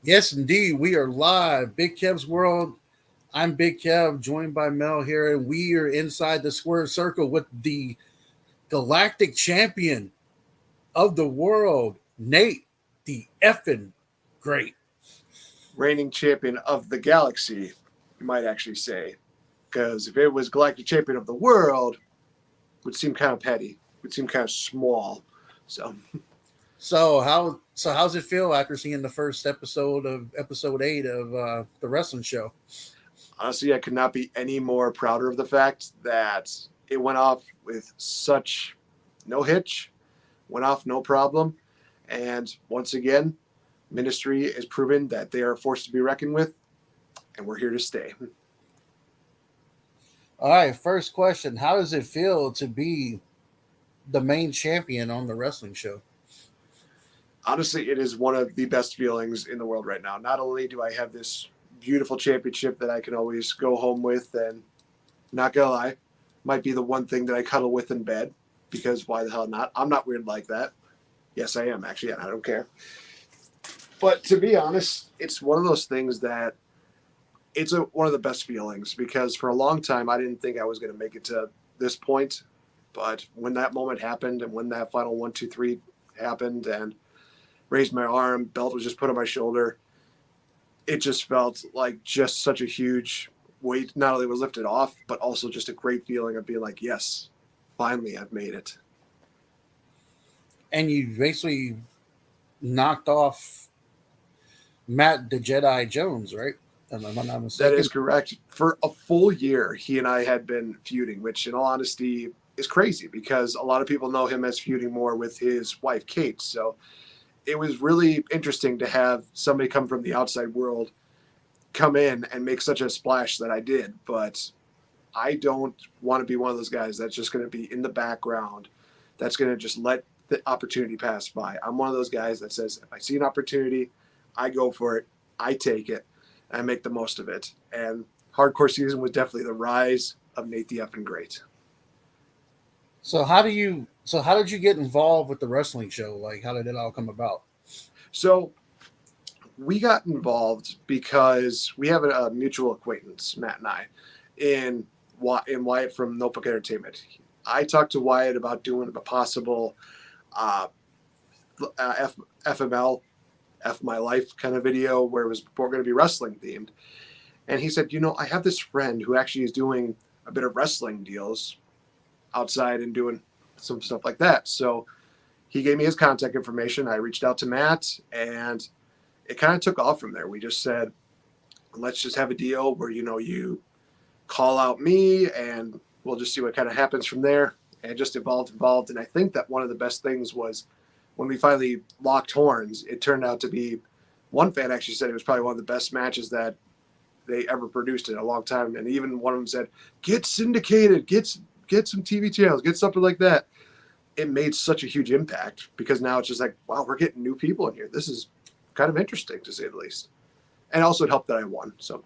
Yes, indeed. We are live. Big Kev's World. I'm Big Kev, joined by Mel here, and we are inside the square circle with the galactic champion of the world, Nate, the effing great. Reigning champion of the galaxy, you might actually say. Because if it was galactic champion of the world, it would seem kind of petty. It would seem kind of small. So So how's it feel after seeing the first episode of episode 8 of the wrestling show? honestly, I could not be any more prouder of the fact that it went off with such no hitch, went off no problem. And once again, Ministry is proven that they are a force to be reckoned with, and we're here to stay. All right, first question: how does it feel to be the main champion on the wrestling show? Honestly, it is one of the best feelings in the world right now. Not only do I have this beautiful championship that I can always go home with, and not gonna lie, might be the one thing that I cuddle with in bed because why the hell not? I'm not weird like that. Yes, I am actually, and I don't care. But to be honest, it's one of those things that one of the best feelings because for a long time I didn't think I was going to make it to this point, but when that moment happened and when that final 1, 2, 3 happened and raised my arm, belt was just put on my shoulder, it just felt like just such a huge weight not only was lifted off, but also just a great feeling of being like, yes, finally I've made it. And you basically knocked off Matt the Jedi Jones, right? Am I not That is mistaken? correct. For a full year, he and I had been feuding, which, in all honesty, is crazy because a lot of people know him as feuding more with his wife, Kate. So it was really interesting to have somebody come from the outside world come in and make such a splash that I did. But I don't want to be one of those guys that's just going to be in the background, that's going to just let the opportunity pass by. I'm one of those guys that says, if I see an opportunity, I go for it, I take it, and I make the most of it. And hardcore season was definitely the rise of Nate the Effing Great. So how did you get involved with the wrestling show? Like how did it all come about? So we got involved because we have a mutual acquaintance, Matt and I, in Wyatt from Notebook Entertainment. I talked to Wyatt about doing a possible uh, FML, F My Life kind of video where it was going to be wrestling themed. And he said, I have this friend who actually is doing a bit of wrestling deals outside and doing some stuff like that. So he gave me his contact information. I reached out to Matt and it kind of took off from there. We just said, let's just have a deal where, you call out me and we'll just see what kind of happens from there. And it just evolved. And I think that one of the best things was when we finally locked horns, it turned out to be one fan actually said it was probably one of the best matches that they ever produced in a long time. And even one of them said, get syndicated, get some TV channels, get something like that. It made such a huge impact because now it's just like, wow, we're getting new people in here. This is kind of interesting to say the least. And also it helped that I won. So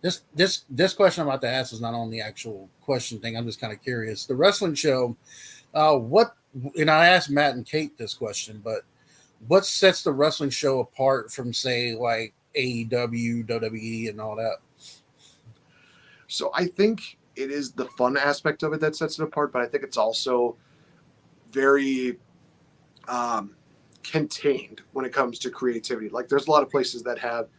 This question I'm about to ask is not on the actual question thing. I'm just kind of curious. The wrestling show, what and I asked Matt and Kate this question, but what sets the wrestling show apart from say like AEW, WWE, and all that? So I think it is the fun aspect of it that sets it apart, but I think it's also very contained when it comes to creativity. Like there's a lot of places that have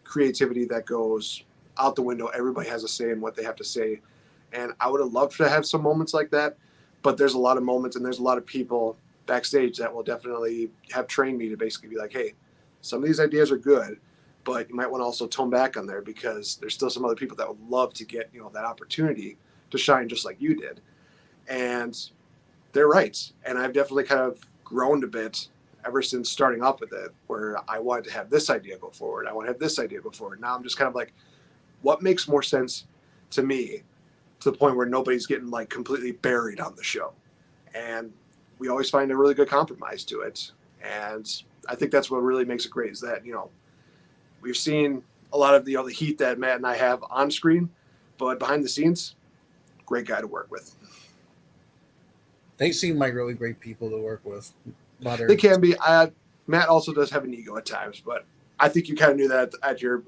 creativity that goes out the window. Everybody has a say in what they have to say. And I would have loved to have some moments like that, but there's a lot of moments and there's a lot of people backstage that will definitely have trained me to basically be like, hey, some of these ideas are good, but you might want to also tone back on there because there's still some other people that would love to get, that opportunity to shine just like you did. And they're right. And I've definitely kind of grown a bit ever since starting off with it, where I wanted to have this idea go forward. I want to have this idea go forward. Now I'm just kind of like, what makes more sense to me to the point where nobody's getting like completely buried on the show? And we always find a really good compromise to it. And I think that's what really makes it great is that, we've seen a lot of the heat that Matt and I have on screen, but behind the scenes, great guy to work with. They seem like really great people to work with. But They can be. Matt also does have an ego at times, but I think you kind of knew that at your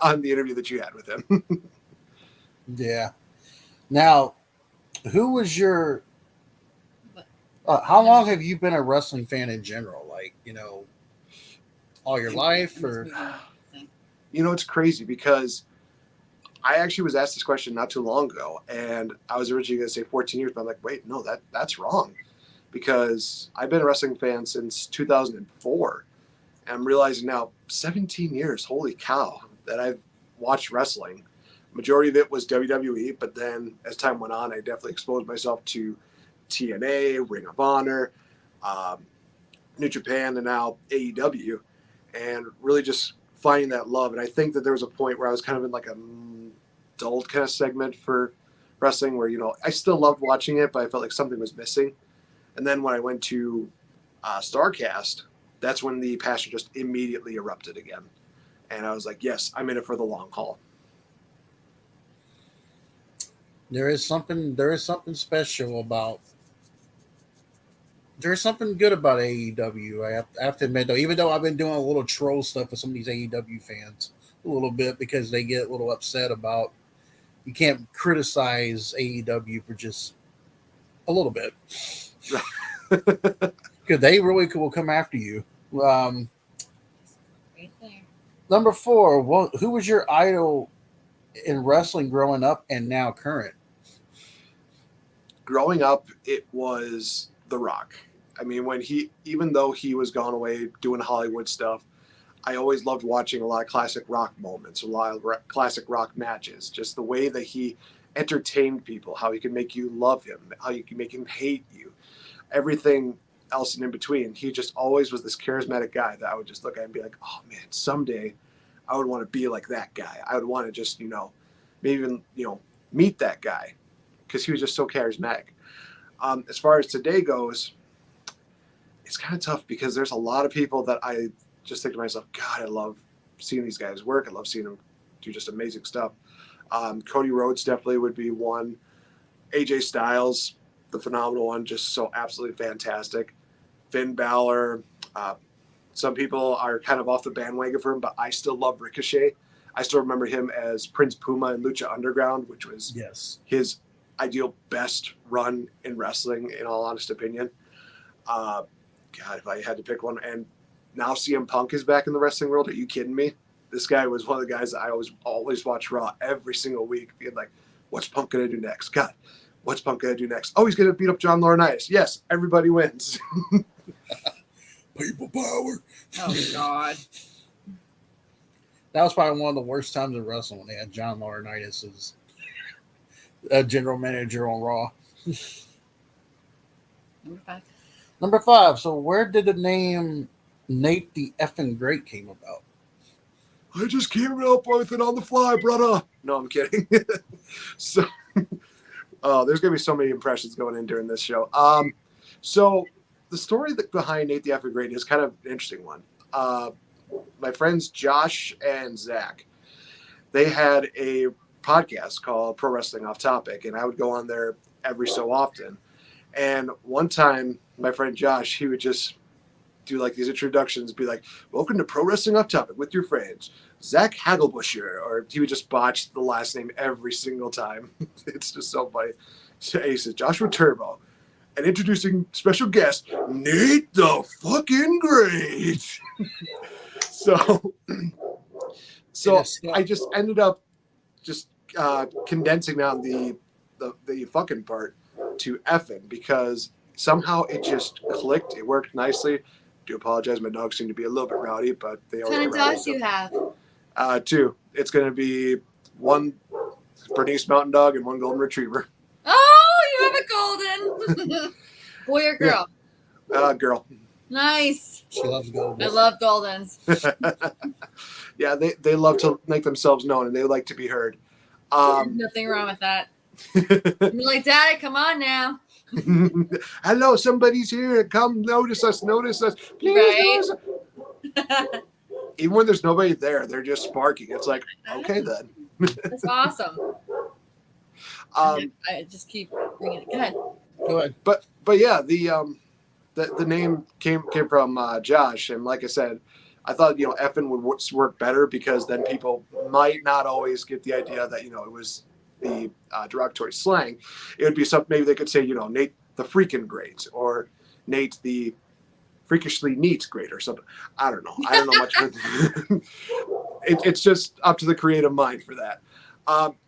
on the interview that you had with him. Yeah. Now, who was your? But How long have you been a wrestling fan in general? Like, all your life, let's or move on. Thing. It's crazy because I actually was asked this question not too long ago, and I was originally going to say 14 years, but I'm like, wait, no, that's wrong, because I've been a wrestling fan since 2004. And I'm realizing now, 17 years, holy cow, that I've watched wrestling. Majority of it was WWE, but then as time went on, I definitely exposed myself to TNA, Ring of Honor, New Japan, and now AEW, and really just finding that love. And I think that there was a point where I was kind of in like a dulled kind of segment for wrestling where, I still loved watching it, but I felt like something was missing. And then when I went to StarCast, that's when the passion just immediately erupted again. And I was like, yes, I'm in it for the long haul. there is something special about. There's something good about AEW. I have to admit, though, even though I've been doing a little troll stuff with some of these AEW fans a little bit because they get a little upset about you can't criticize AEW for just a little bit because they really will come after you. Um, Right there. Number 4, who was your idol in wrestling growing up and now current? Growing up, it was The Rock. I mean, even though he was gone away doing Hollywood stuff, I always loved watching a lot of classic Rock moments, a lot of classic Rock matches. Just the way that he entertained people, how he could make you love him, how you could make him hate you, everything else in between. He just always was this charismatic guy that I would just look at and be like, oh man, someday I would want to be like that guy. I would want to just, maybe even, meet that guy because he was just so charismatic. As far as today goes, it's kind of tough because there's a lot of people that I just think to myself, God, I love seeing these guys work. I love seeing them do just amazing stuff. Cody Rhodes definitely would be one. AJ Styles, the phenomenal one, just so absolutely fantastic. Finn Balor. Some people are kind of off the bandwagon for him, but I still love Ricochet. I still remember him as Prince Puma in Lucha Underground, which was his ideal best run in wrestling, in all honest opinion. God, if I had to pick one. And now CM Punk is back in the wrestling world. Are you kidding me? This guy was one of the guys that I always watch Raw every single week, being like, what's Punk going to do next? God, what's Punk going to do next? Oh, he's going to beat up John Laurinaitis. Yes, everybody wins. People power. Oh God. That was probably one of the worst times in wrestling when they had John Laurinaitis as a general manager on Raw. Number 5. Number 5. So where did the name Nate the Effing Great came about? I just came up with it on the fly, brother. No, I'm kidding. So, there's going to be so many impressions going in during this show. So the story behind Nate the Effing Great is kind of an interesting one. My friends Josh and Zach, they had a podcast called Pro Wrestling Off Topic, and I would go on there every so often. And one time, my friend Josh, he would just do like these introductions, be like, welcome to Pro Wrestling Off Topic with your friends, Zach Hagelbusher, or he would just botch the last name every single time. It's just so funny. So he said, Joshua Turbo, and introducing special guest, Nate the fucking Great. So I just ended up just condensing down the fucking part to effing because somehow it just clicked. It worked nicely. Do apologize. My dogs seem to be a little bit rowdy, but they What kind of dogs do you have? 2. It's going to be one Bernese Mountain Dog and one Golden Retriever. Oh, you have a golden. Boy or girl? Yeah. Girl. Nice. She loves gold. I love goldens. Yeah, they love to make themselves known and they like to be heard. There's nothing wrong with that. You're like, Daddy, come on now. Hello, somebody's here. Come notice us. Please Right. notice us. Even when there's nobody there, they're just sparking. It's like, okay then. That's awesome. I just keep bringing it. Go ahead. Go ahead. But yeah, the name came from Josh, and like I said, I thought, effing would work better because then people might not always get the idea that, it was the derogatory slang. It would be something, maybe they could say, Nate the freaking great, or Nate the freakishly neat great, or something. I don't know. I don't know much. It's just up to the creative mind for that.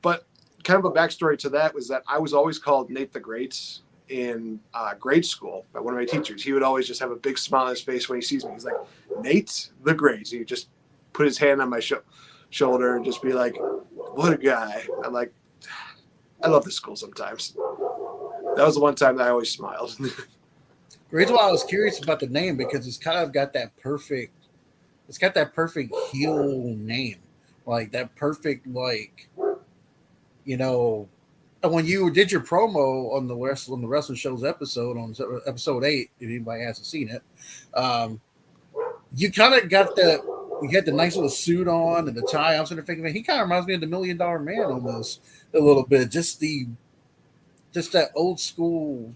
But kind of a backstory to that was that I was always called Nate the Great in grade school by one of my teachers. He would always just have a big smile on his face when he sees me. He's like, Nate the Great. He would just put his hand on my shoulder and just be like, what a guy. I'm like, I love this school sometimes. That was the one time that I always smiled. The reason why I was curious about the name, because it's kind of got that perfect, it's got that perfect heel name, like that perfect, like, and when you did your promo on the wrestling show's episode, on episode 8, if anybody hasn't seen it, you kind of got you had the nice little suit on and the tie. I'm sort of thinking, man, he kind of reminds me of the $1 Million Man almost a little bit. Just that old school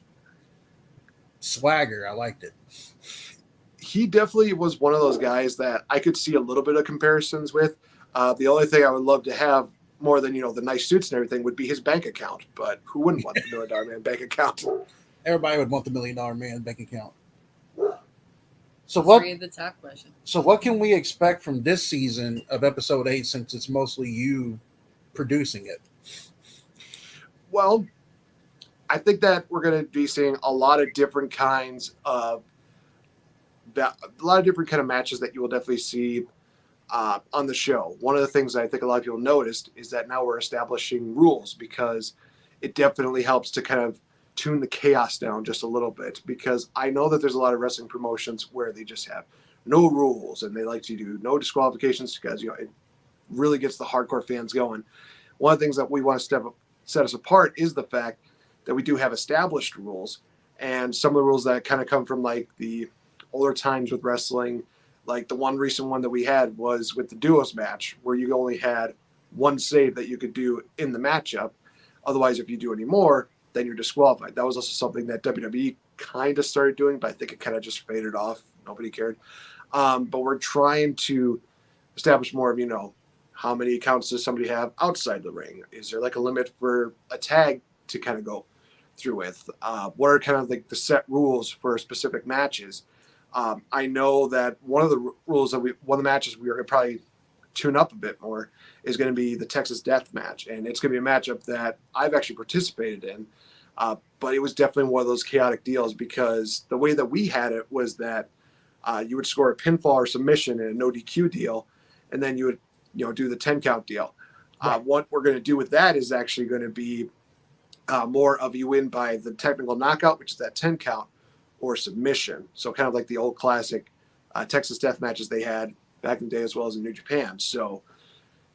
swagger. I liked it. He definitely was one of those guys that I could see a little bit of comparisons with. The only thing I would love to have more than, the nice suits and everything would be his bank account. But who wouldn't want the $1 Million Man bank account? Everybody would want the $1 Million Man bank account. So the top question. So what can we expect from this season of episode 8, since it's mostly you producing it? Well, I think that we're going to be seeing a lot of different kinds of matches that you will definitely see on the show. One of the things that I think a lot of people noticed is that now we're establishing rules, because it definitely helps to kind of tune the chaos down just a little bit, because I know that there's a lot of wrestling promotions where they just have no rules and they like to do no disqualifications, because it really gets the hardcore fans going. One of the things that we want to set us apart is the fact that we do have established rules, and some of the rules that kind of come from like the older times with wrestling. Like the one recent one that we had was with the duos match, where you only had one save that you could do in the matchup. Otherwise, if you do any more, then you're disqualified. That was also something that WWE kind of started doing, but I think it kind of just faded off. Nobody cared. But we're trying to establish more of, how many counts does somebody have outside the ring? Is there like a limit for a tag to kind of go through with? What are kind of like the set rules for specific matches? I know that one of the matches we are going to probably tune up a bit more is going to be the Texas Death Match. And it's going to be a matchup that I've actually participated in. But it was definitely one of those chaotic deals, because the way that we had it was that you would score a pinfall or submission in a no DQ deal, and then you would, do the 10 count deal. Right. What we're going to do with that is actually going to be more of you win by the technical knockout, which is that 10 count, or submission. So kind of like the old classic Texas Death Matches they had back in the day, as well as in New Japan. So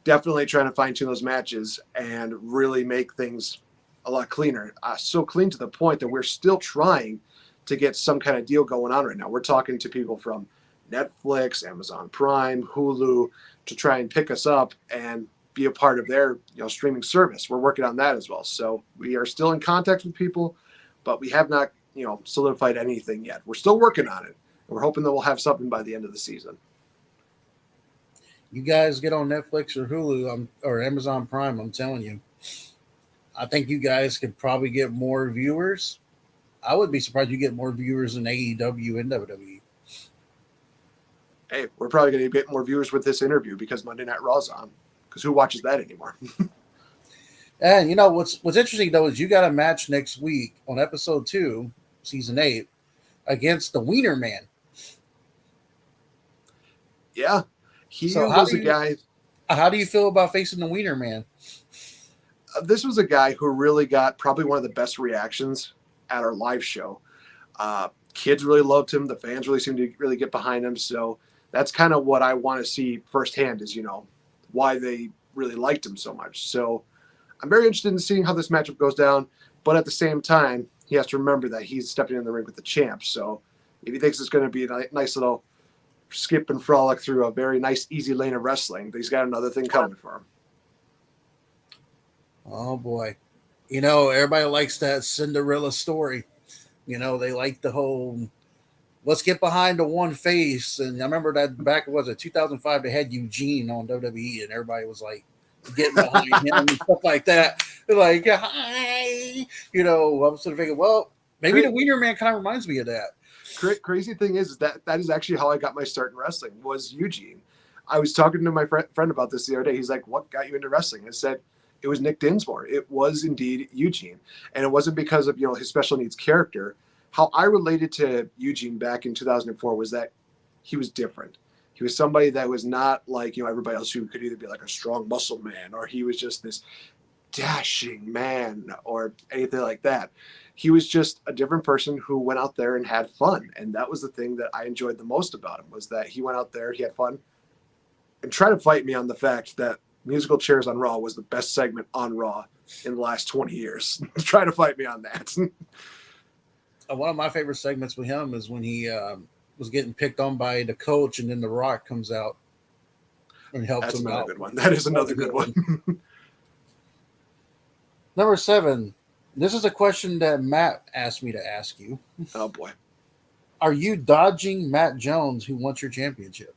definitely trying to fine tune those matches and really make things a lot cleaner. So clean to the point that we're still trying to get some kind of deal going on right now. We're talking to people from Netflix, Amazon Prime, Hulu, to try and pick us up and be a part of their streaming service. We're working on that as well. So we are still in contact with people, but we have not solidified anything yet. We're still working on it, and we're hoping that we'll have something by the end of the season. You guys get on Netflix or Hulu or Amazon Prime, I'm telling you, I think you guys could probably get more viewers. I would be surprised you get more viewers than AEW and WWE. Hey, we're probably going to get more viewers with this interview because Monday Night Raw's on. Because who watches that anymore? And what's interesting though is you got a match next week on episode 2, season 8, against the Wiener Man. Yeah, he was a guy. How do you feel about facing the Wiener Man? This was a guy who really got probably one of the best reactions at our live show. Kids really loved him. The fans really seemed to really get behind him. So that's kind of what I want to see firsthand is, why they really liked him so much. So I'm very interested in seeing how this matchup goes down. But at the same time, he has to remember that he's stepping in the ring with the champ. So if he thinks it's going to be a nice little skip and frolic through a very nice, easy lane of wrestling, he's got another thing coming for him. Oh, boy. Everybody likes that Cinderella story. They like the whole let's get behind the one face. And I remember that back, was it 2005, they had Eugene on WWE, and everybody was like getting behind him and stuff like that. They're like, hi. You know, I was sort of thinking, well, maybe the Wiener Man kind of reminds me of that. Crazy thing is that is actually how I got my start in wrestling, was Eugene. I was talking to my friend about this the other day. He's like, what got you into wrestling? I said, it was Nick Dinsmore. It was indeed Eugene. And it wasn't because of, his special needs character. How I related to Eugene back in 2004 was that he was different. He was somebody that was not like, everybody else who could either be like a strong muscle man, or he was just this dashing man or anything like that. He was just a different person who went out there and had fun. And that was the thing that I enjoyed the most about him, was that he went out there, he had fun, and tried to fight me on the fact that musical chairs on Raw was the best segment on Raw in the last 20 years. Try to fight me on that. One of my favorite segments with him is when he was getting picked on by the coach, and then The Rock comes out and helps him out. That's another good one. That is another good one. Number 7. This is a question that Matt asked me to ask you. Oh, boy. Are you dodging Matt Jones, who wants your championship?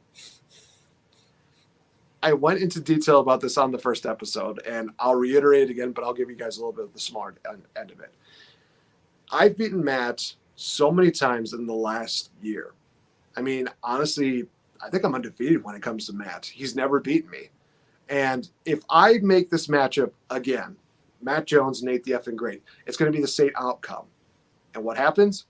I went into detail about this on the first episode, and I'll reiterate it again, but I'll give you guys a little bit of the smart end of it. I've beaten Matt so many times in the last year. I mean, honestly, I think I'm undefeated when it comes to Matt. He's never beaten me. And if I make this matchup again, Matt Jones, Nate the effing Great, it's going to be the same outcome. And what happens?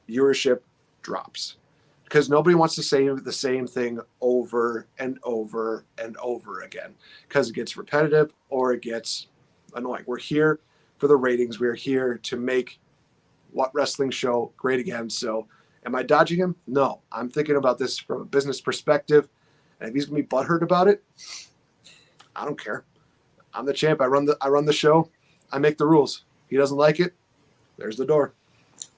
Viewership drops. Because nobody wants to say the same thing over and over and over again, because it gets repetitive or it gets annoying. We're here for the ratings. We're here to make what wrestling show great again. So am I dodging him? No. I'm thinking about this from a business perspective. And if he's going to be butthurt about it, I don't care. I'm the champ. I run the show. I make the rules. He doesn't like it. There's the door.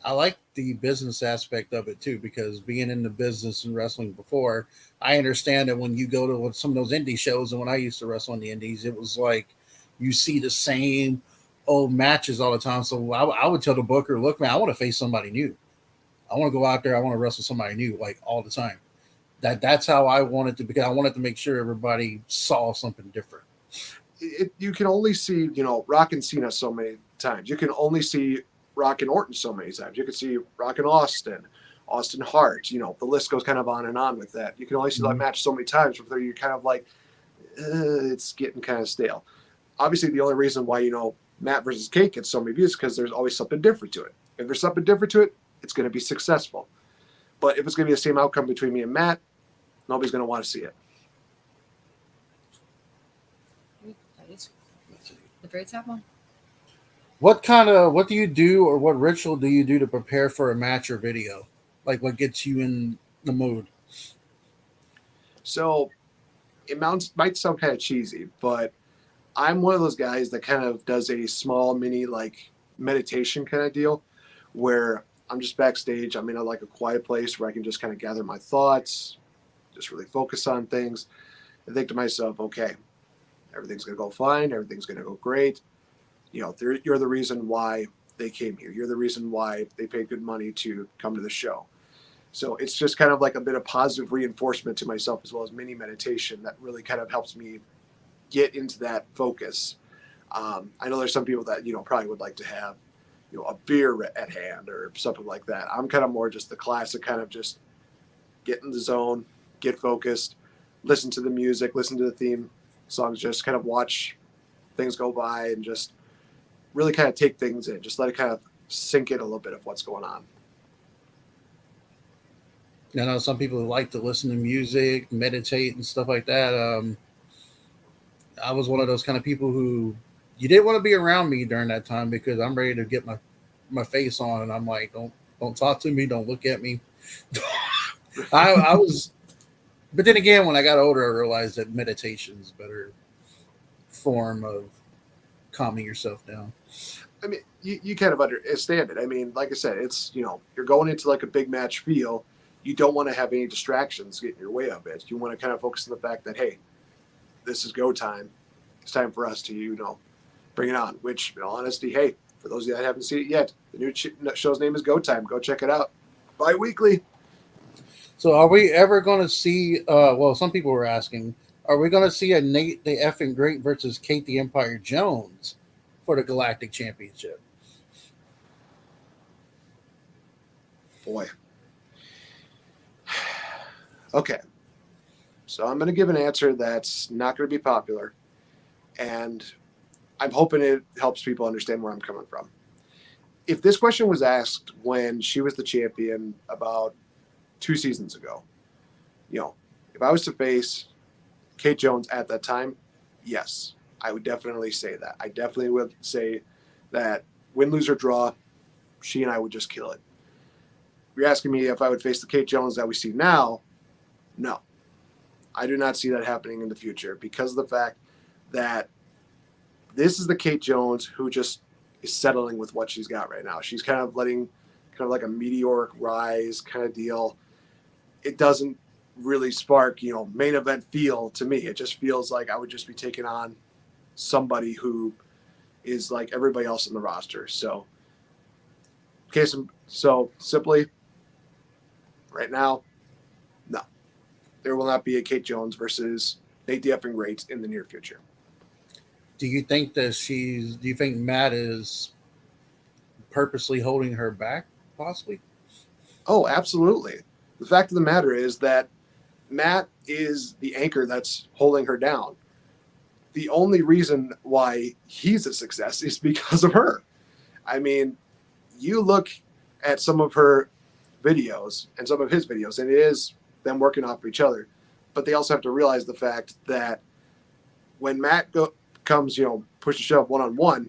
I like the business aspect of it too, because being in the business and wrestling before, I understand that when you go to some of those indie shows, and when I used to wrestle on the indies, it was like you see the same old matches all the time. So I would tell the booker, look, man, I want to face somebody new. I want to go out there. I want to wrestle somebody new, like all the time. That's how I wanted to, because I wanted to make sure everybody saw something different. You can only see, Rock and Cena so many times. You can only see Rock and Orton so many times. You can see Rock and Austin Hart. The list goes kind of on and on with that. You can only see that match so many times before you're kind of like, it's getting kind of stale. Obviously, the only reason why, Matt versus Kate gets so many views is because there's always something different to it. If there's something different to it, it's going to be successful. But if it's going to be the same outcome between me and Matt, nobody's going to want to see it. The very top one. What do you do, or what ritual do you do to prepare for a match or video? Like, what gets you in the mood? So it might sound kind of cheesy, but I'm one of those guys that kind of does a small mini like meditation kind of deal, where I'm just backstage. I'm in a quiet place where I can just kind of gather my thoughts, just really focus on things, and think to myself, okay, everything's going to go fine. Everything's going to go great. You're the reason why they came here. You're the reason why they paid good money to come to the show. So it's just kind of like a bit of positive reinforcement to myself, as well as mini meditation, that really kind of helps me get into that focus. I know there's some people that, probably would like to have, a beer at hand or something like that. I'm kind of more just the classic kind of just get in the zone, get focused, listen to the music, listen to the theme songs, just kind of watch things go by and just really kind of take things in. Just let it kind of sink in a little bit of what's going on. I know some people like to listen to music, meditate, and stuff like that. I was one of those kind of people who you didn't want to be around me during that time, because I'm ready to get my face on, and I'm like, don't talk to me, don't look at me. I was, but then again, when I got older, I realized that meditation is a better form of calming yourself down. I mean, you kind of understand it. I mean, like I said, it's, you're going into like a big match feel. You don't want to have any distractions get in your way of it. You want to kind of focus on the fact that, hey, this is go time. It's time for us to, bring it on. Which, in all honesty, hey, for those of you that haven't seen it yet, the new show's name is Go Time. Go check it out. Bi-weekly. So are we ever going to see? Well, some people were asking, are we going to see a Nate the effing Great versus Kate the Empire Jones for the Galactic Championship? Boy. Okay. So I'm going to give an answer that's not going to be popular. And I'm hoping it helps people understand where I'm coming from. If this question was asked when she was the champion about 2 seasons ago, if I was to face Kate Jones at that time, yes, I would definitely say that. I definitely would say that win, lose, or draw, she and I would just kill it. If you're asking me if I would face the Kate Jones that we see now, no. I do not see that happening in the future because of the fact that this is the Kate Jones who just is settling with what she's got right now. She's kind of like a meteoric rise kind of deal. It doesn't really spark, main event feel to me. It just feels like I would just be taking on somebody who is like everybody else in the roster. So simply right now, no. There will not be a Kate Jones versus Nate the effing Great in the near future. Do you think Matt is purposely holding her back, possibly? Oh, absolutely. The fact of the matter is that Matt is the anchor that's holding her down. The only reason why he's a success is because of her. I mean, you look at some of her videos and some of his videos, and it is them working off each other. But they also have to realize the fact that when Matt comes, push and shove one-on-one,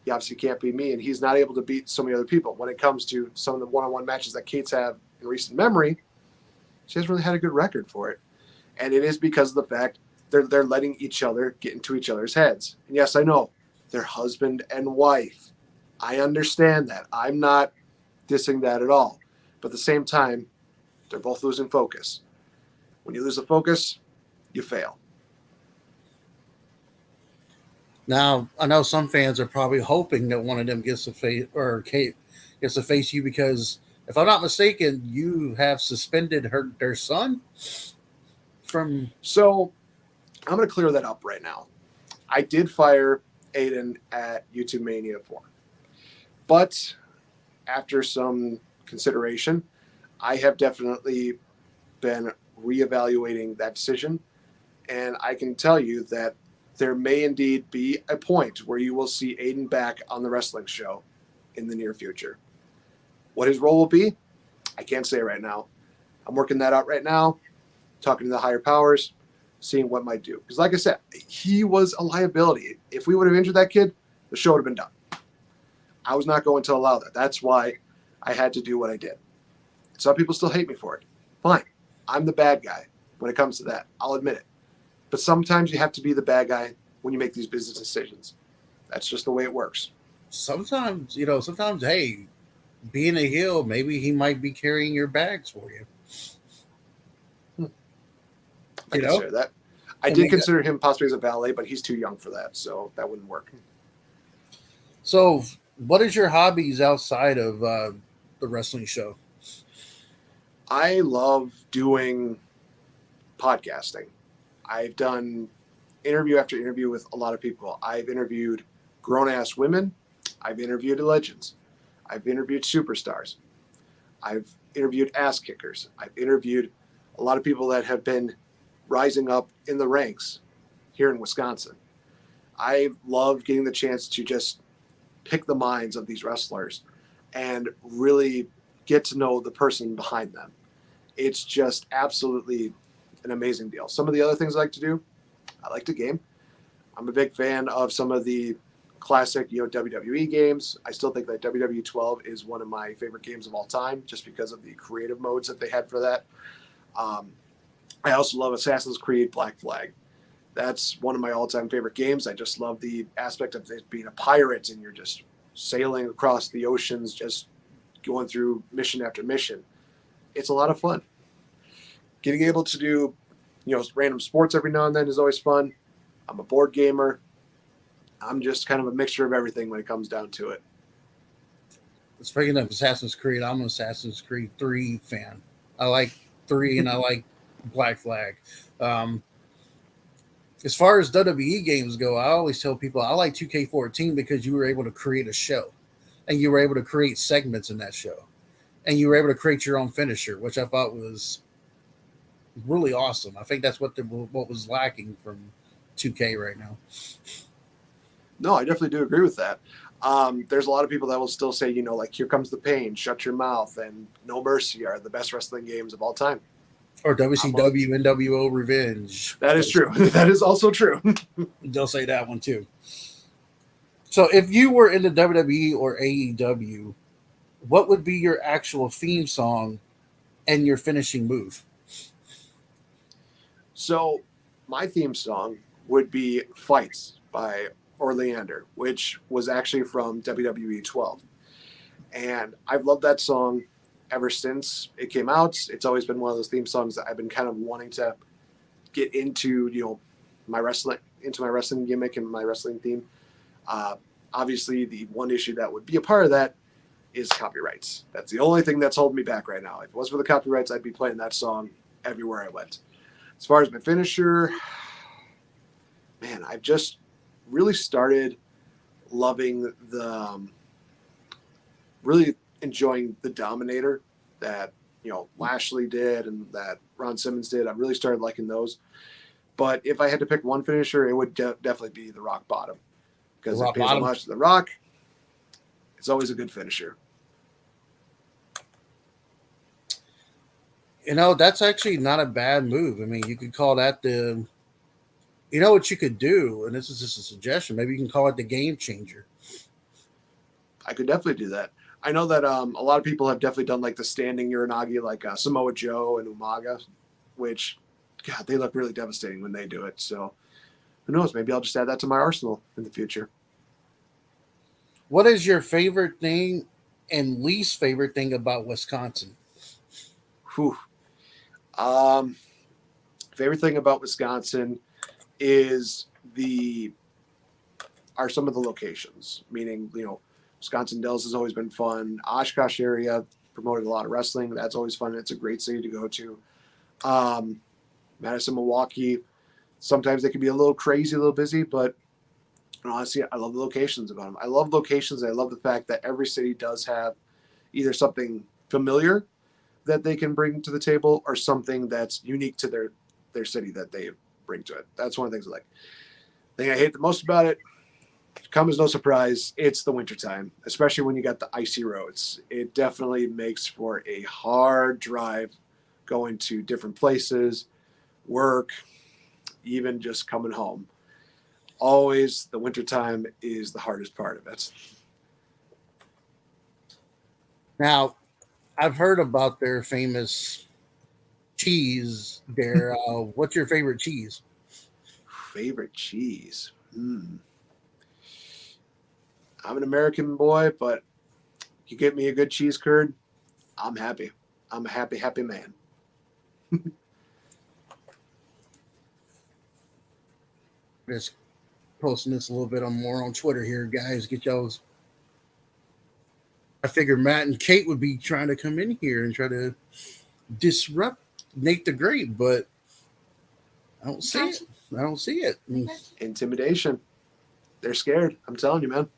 he obviously can't beat me, and he's not able to beat so many other people. When it comes to some of the one-on-one matches that Kate's have in recent memory, she hasn't really had a good record for it. And it is because of the fact they're letting each other get into each other's heads. And yes, I know they're husband and wife. I understand that. I'm not dissing that at all. But at the same time, they're both losing focus. When you lose the focus, you fail. Now, I know some fans are probably hoping that one of them gets to face, or Kate gets to face you, because if I'm not mistaken, you have suspended their son from. So I'm going to clear that up right now. I did fire Aiden at YouTube Mania 4. But after some consideration, I have definitely been reevaluating that decision. And I can tell you that there may indeed be a point where you will see Aiden back on the wrestling show in the near future. What his role will be, I can't say right now. I'm working that out right now, talking to the higher powers, seeing what might do. Because like I said, he was a liability. If we would have injured that kid, the show would have been done. I was not going to allow that. That's why I had to do what I did. Some people still hate me for it. Fine. I'm the bad guy when it comes to that. I'll admit it. But sometimes you have to be the bad guy when you make these business decisions. That's just the way it works. Sometimes, hey, being a heel, maybe he might be carrying your bags for you. I consider that. I did consider him possibly as a valet, but he's too young for that, so that wouldn't work. So, what is your hobbies outside of the wrestling show? I love doing podcasting. I've done interview after interview with a lot of people. I've interviewed grown-ass women. I've interviewed legends. I've interviewed superstars. I've interviewed ass kickers. I've interviewed a lot of people that have been rising up in the ranks here in Wisconsin. I love getting the chance to just pick the minds of these wrestlers and really get to know the person behind them. It's just absolutely an amazing deal. Some of the other things I like to do, I like to game. I'm a big fan of some of the classic, WWE games. I still think that WWE 12 is one of my favorite games of all time, just because of the creative modes that they had for that. I also love Assassin's Creed Black Flag. That's one of my all-time favorite games. I just love the aspect of it being a pirate and you're just sailing across the oceans, just going through mission after mission. It's a lot of fun. Getting able to do, random sports every now and then is always fun. I'm a board gamer. I'm just kind of a mixture of everything when it comes down to it. Speaking of Assassin's Creed, I'm an Assassin's Creed 3 fan. I like 3, and I like Black Flag. Um, as far as WWE games go, I always tell people I like 2K14 because you were able to create a show, and you were able to create segments in that show, and you were able to create your own finisher, which I thought was really awesome. I think that's what was lacking from 2K right now. No, I definitely do agree with that. There's a lot of people that will still say, like Here Comes the Pain, Shut Your Mouth, and No Mercy are the best wrestling games of all time. Or WCW, NWO Revenge. That is true. That is also true. They'll say that one too. So if you were in the WWE or AEW, what would be your actual theme song and your finishing move? So my theme song would be Fights by Orleander, which was actually from WWE 12. And I've loved that song ever since it came out. It's always been one of those theme songs that I've been kind of wanting to get into, my wrestling gimmick and my wrestling theme. Obviously, the one issue that would be a part of that is copyrights. That's the only thing that's holding me back right now. If it wasn't for the copyrights, I'd be playing that song everywhere I went. As far as my finisher, man, I've just really started loving really enjoying the Dominator that, Lashley did and that Ron Simmons did. I really started liking those. But if I had to pick one finisher, it would definitely be the Rock Bottom. Because it pays homage to The Rock. It's always a good finisher. That's actually not a bad move. I mean, you could call that what you could do, and this is just a suggestion, maybe you can call it the game changer. I could definitely do that. I know that a lot of people have definitely done like the standing Uranagi, like Samoa Joe and Umaga, which, God, they look really devastating when they do it. So who knows? Maybe I'll just add that to my arsenal in the future. What is your favorite thing and least favorite thing about Wisconsin? Whew. Favorite thing about Wisconsin is some of the locations, meaning, Wisconsin Dells has always been fun. Oshkosh area promoted a lot of wrestling. That's always fun. It's a great city to go to. Madison, Milwaukee, sometimes they can be a little crazy, a little busy, but honestly, I love the locations about them. I love locations. I love the fact that every city does have either something familiar that they can bring to the table or something that's unique to their city that they bring to it. That's one of the things I like. The thing I hate the most about it, come as no surprise, it's the wintertime, especially when you got the icy roads. It definitely makes for a hard drive going to different places, work, even just coming home. Always the wintertime is the hardest part of it. Now, I've heard about their famous cheese there. What's your favorite cheese? Favorite cheese? I'm an American boy, but you get me a good cheese curd, I'm happy. I'm a happy, happy man. Just posting this a little bit more on Twitter here, guys. Get y'all's. I figured Matt and Kate would be trying to come in here and try to disrupt Nate the Great, but I don't see it. I don't see it. Intimidation. They're scared. I'm telling you, man.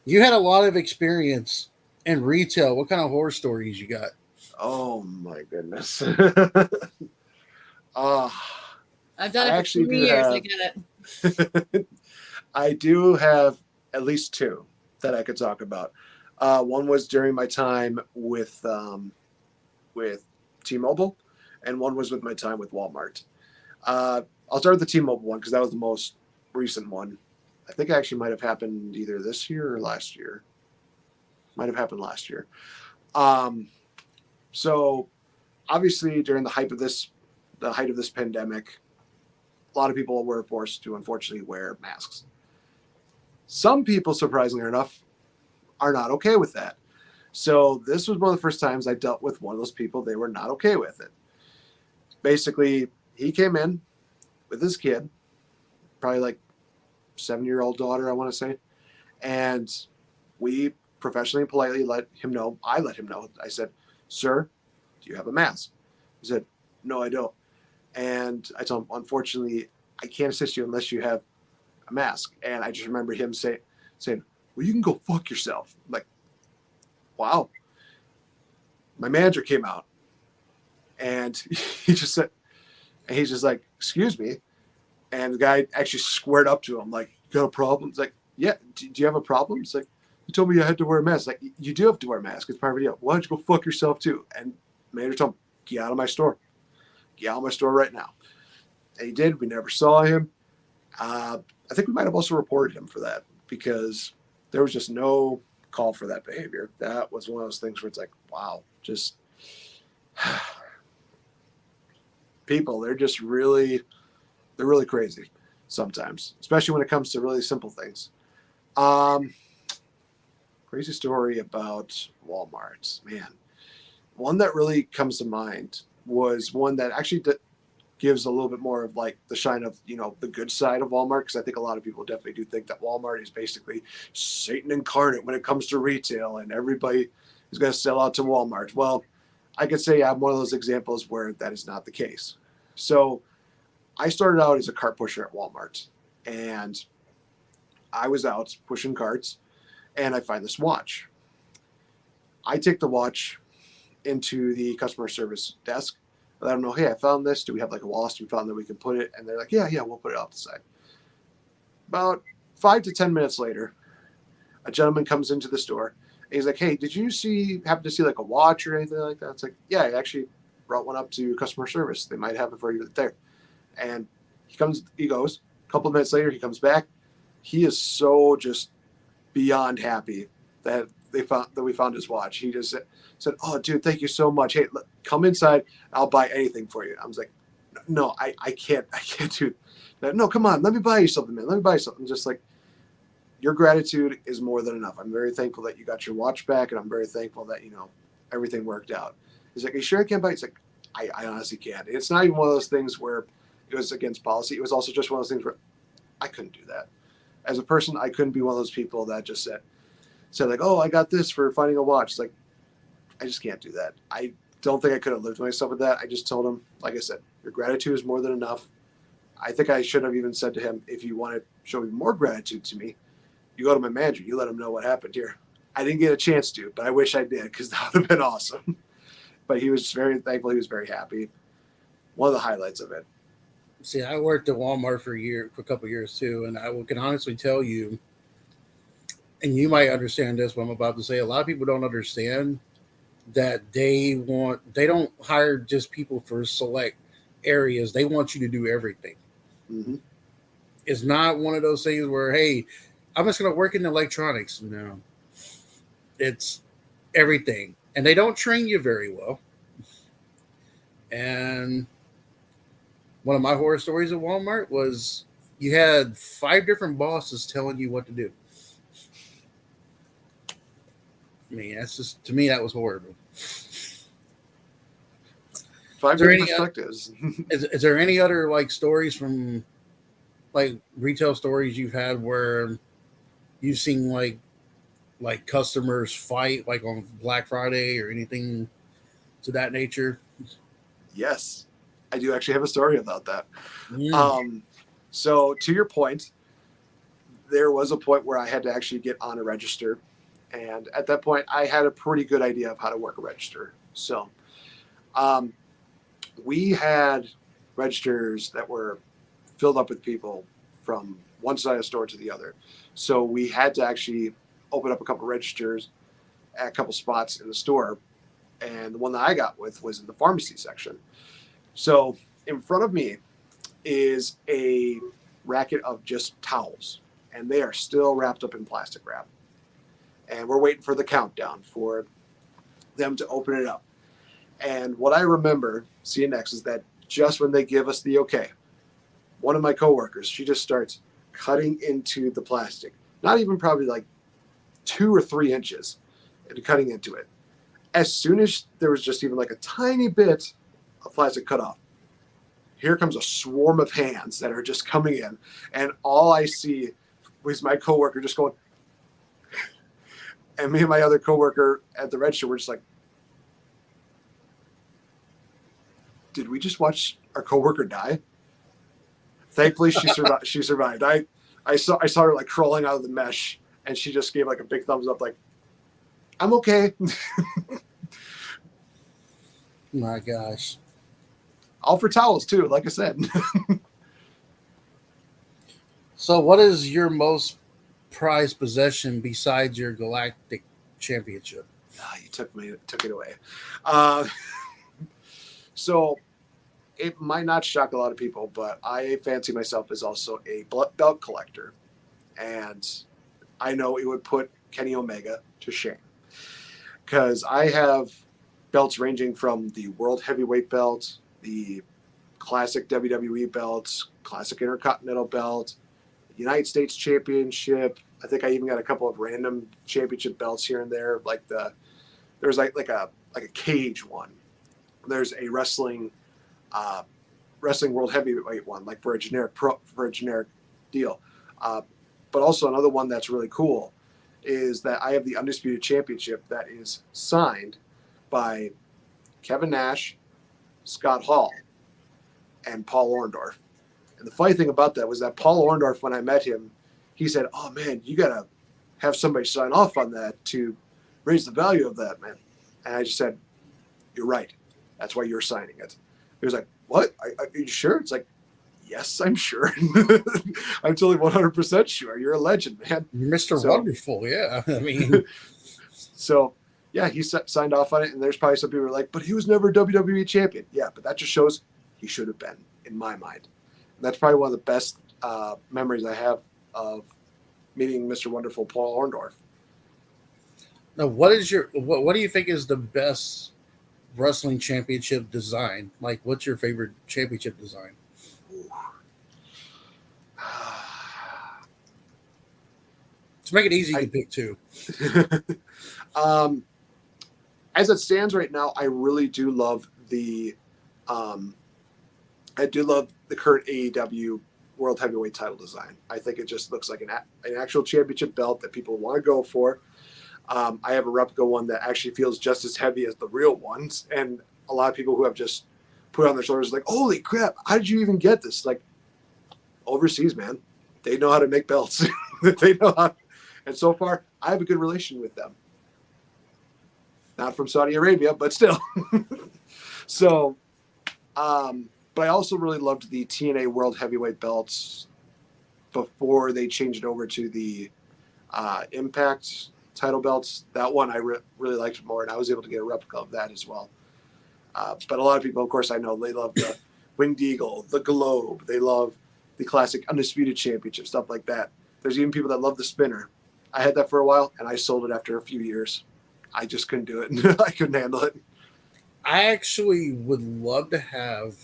You had a lot of experience in retail. What kind of horror stories you got? Oh my goodness. I've done it for 3 years. I get it. I do have at least two that I could talk about. One was during my time with T-Mobile, and one was with my time with Walmart. I'll start with the T-Mobile one because that was the most recent one. I think it actually might have happened either this year or last year. Might have happened last year. So obviously during the height of this pandemic, a lot of people were forced to unfortunately wear masks. Some people, surprisingly enough, are not okay with that. So this was one of the first times I dealt with one of those people. They were not okay with it. Basically, he came in with his kid, probably like 7-year-old daughter, I want to say. And we professionally and politely let him know. I let him know. I said, "Sir, do you have a mask?" He said, no, I don't. And I told him, unfortunately, I can't assist you unless you have a mask. And I just remember him saying, well, you can go fuck yourself. I'm like, wow. My manager came out and he just said, and he's just like, excuse me. And the guy actually squared up to him, like, you got a problem? It's like, yeah, do you have a problem? It's like, you told me I had to wear a mask. Like, you do have to wear a mask. It's part of the deal. Why don't you go fuck yourself too? And the manager told him, get out of my store. Get out of my store right now. And he did. We never saw him. I think we might have also reported him for that because there was just no call for that behavior. That was one of those things where it's like, wow, just people, they're really crazy sometimes, especially when it comes to really simple things. Crazy story about Walmart, man. One that really comes to mind was one that actually gives a little bit more of like the shine of, the good side of Walmart. Because I think a lot of people definitely do think that Walmart is basically Satan incarnate when it comes to retail and everybody is going to sell out to Walmart. Well, I could say I'm one of those examples where that is not the case. So I started out as a cart pusher at Walmart, and I was out pushing carts, and I find this watch. I take the watch into the customer service desk. Let them know, hey, I found this. Do we have like a lost we found that we can put it? And they're like, yeah, we'll put it off the side. About 5 to 10 minutes later, a gentleman comes into the store. And he's like, hey, did you happen to see like a watch or anything like that? It's like, yeah, I actually brought one up to customer service. They might have it for you there. And he goes, a couple of minutes later, he comes back. He is so just beyond happy that we found his watch. He just said, oh, dude, thank you so much. Hey, come inside. I'll buy anything for you. I was like, no, I can't do that. No, come on. Let me buy you something, man. Let me buy you something. Just like, your gratitude is more than enough. I'm very thankful that you got your watch back, and I'm very thankful that, everything worked out. He's like, are you sure I can't buy it? He's like, I honestly can't. It's not even one of those things where it was against policy. It was also just one of those things where I couldn't do that. As a person, I couldn't be one of those people that just said like, oh, I got this for finding a watch. It's like, I just can't do that. I don't think I could have lived myself with that. I just told him, like I said, your gratitude is more than enough. I think I should have even said to him, if you want to show me more gratitude to me, you go to my manager, you let him know what happened here. I didn't get a chance to, but I wish I did, because that would have been awesome. But he was very thankful. He was very happy. One of the highlights of it. See, I worked at Walmart for a couple of years too, and I can honestly tell you, and you might understand this, what I'm about to say. A lot of people don't understand that they don't hire just people for select areas. They want you to do everything. Mm-hmm. It's not one of those things where, hey, I'm just going to work in electronics. No, it's everything. And they don't train you very well. And one of my horror stories at Walmart was you had 5 different bosses telling you what to do. I mean, to me, that was horrible. 5 different perspectives. Is there any other like stories from like retail stories you've had where you've seen like customers fight like on Black Friday or anything to that nature? Yes, I do actually have a story about that. So to your point, there was a point where I had to actually get on a register. And at that point, I had a pretty good idea of how to work a register. So we had registers that were filled up with people from one side of the store to the other. So we had to actually open up a couple registers at a couple spots in the store. And the one that I got with was in the pharmacy section. So in front of me is a racket of just towels, and they are still wrapped up in plastic wrap. And we're waiting for the countdown for them to open it up. And what I remember seeing next is that just when they give us the okay, one of my coworkers, she just starts cutting into the plastic, not even probably like 2 or 3 inches, and cutting into it. As soon as there was just even like a tiny bit of plastic cut off, here comes a swarm of hands that are just coming in. And all I see was my coworker just going, and me and my other coworker at the register were just like, did we just watch our coworker die? Thankfully, she survived. She survived. I saw her like crawling out of the mesh, and she just gave like a big thumbs up, like, I'm okay. My gosh. All for towels too, like I said. So, what is your most prized possession besides your galactic championship? You took it away. Uh, so it might not shock a lot of people, but I fancy myself as also a belt collector, and I know it would put Kenny Omega to shame because I have belts ranging from the World Heavyweight belt, the classic WWE belts, classic Intercontinental belt, United States Championship. I think I even got a couple of random championship belts here and there. Like there's like a cage one. There's a wrestling World Heavyweight one, like for a generic deal. But also another one that's really cool is that I have the Undisputed Championship that is signed by Kevin Nash, Scott Hall, and Paul Orndorff. And the funny thing about that was that Paul Orndorff, when I met him, he said, "Oh man, you gotta have somebody sign off on that to raise the value of that, man." And I just said, "You're right. That's why you're signing it." He was like, "What? Are you sure?" It's like, "Yes, I'm sure. I'm totally 100% sure. You're a legend, man. You're Mr. Wonderful." Yeah. I mean, so yeah, he signed off on it. And there's probably some people who are like, "But he was never WWE champion." Yeah, but that just shows he should have been, in my mind. And that's probably one of the best memories I have of meeting Mr. Wonderful Paul Orndorff. now, what do you think is the best wrestling championship design? Like, what's your favorite championship design? To make it easy, you can pick two. As it stands right now, I really do love the current AEW World Heavyweight title design. I think it just looks like an actual championship belt that people want to go for. I have a replica one that actually feels just as heavy as the real ones, and a lot of people who have just put it on their shoulders like, "Holy crap! How did you even get this?" Like, overseas, man, they know how to make belts. They know how, and so far, I have a good relation with them. Not from Saudi Arabia, but still. So, but I also really loved the TNA World Heavyweight belts before they changed it over to the Impact title belts. That one I really liked more, and I was able to get a replica of that as well. But a lot of people, of course, I know they love the Winged Eagle, the Globe. They love the classic Undisputed Championship, stuff like that. There's even people that love the Spinner. I had that for a while, and I sold it after a few years. I just couldn't do it. I couldn't handle it. I actually would love to have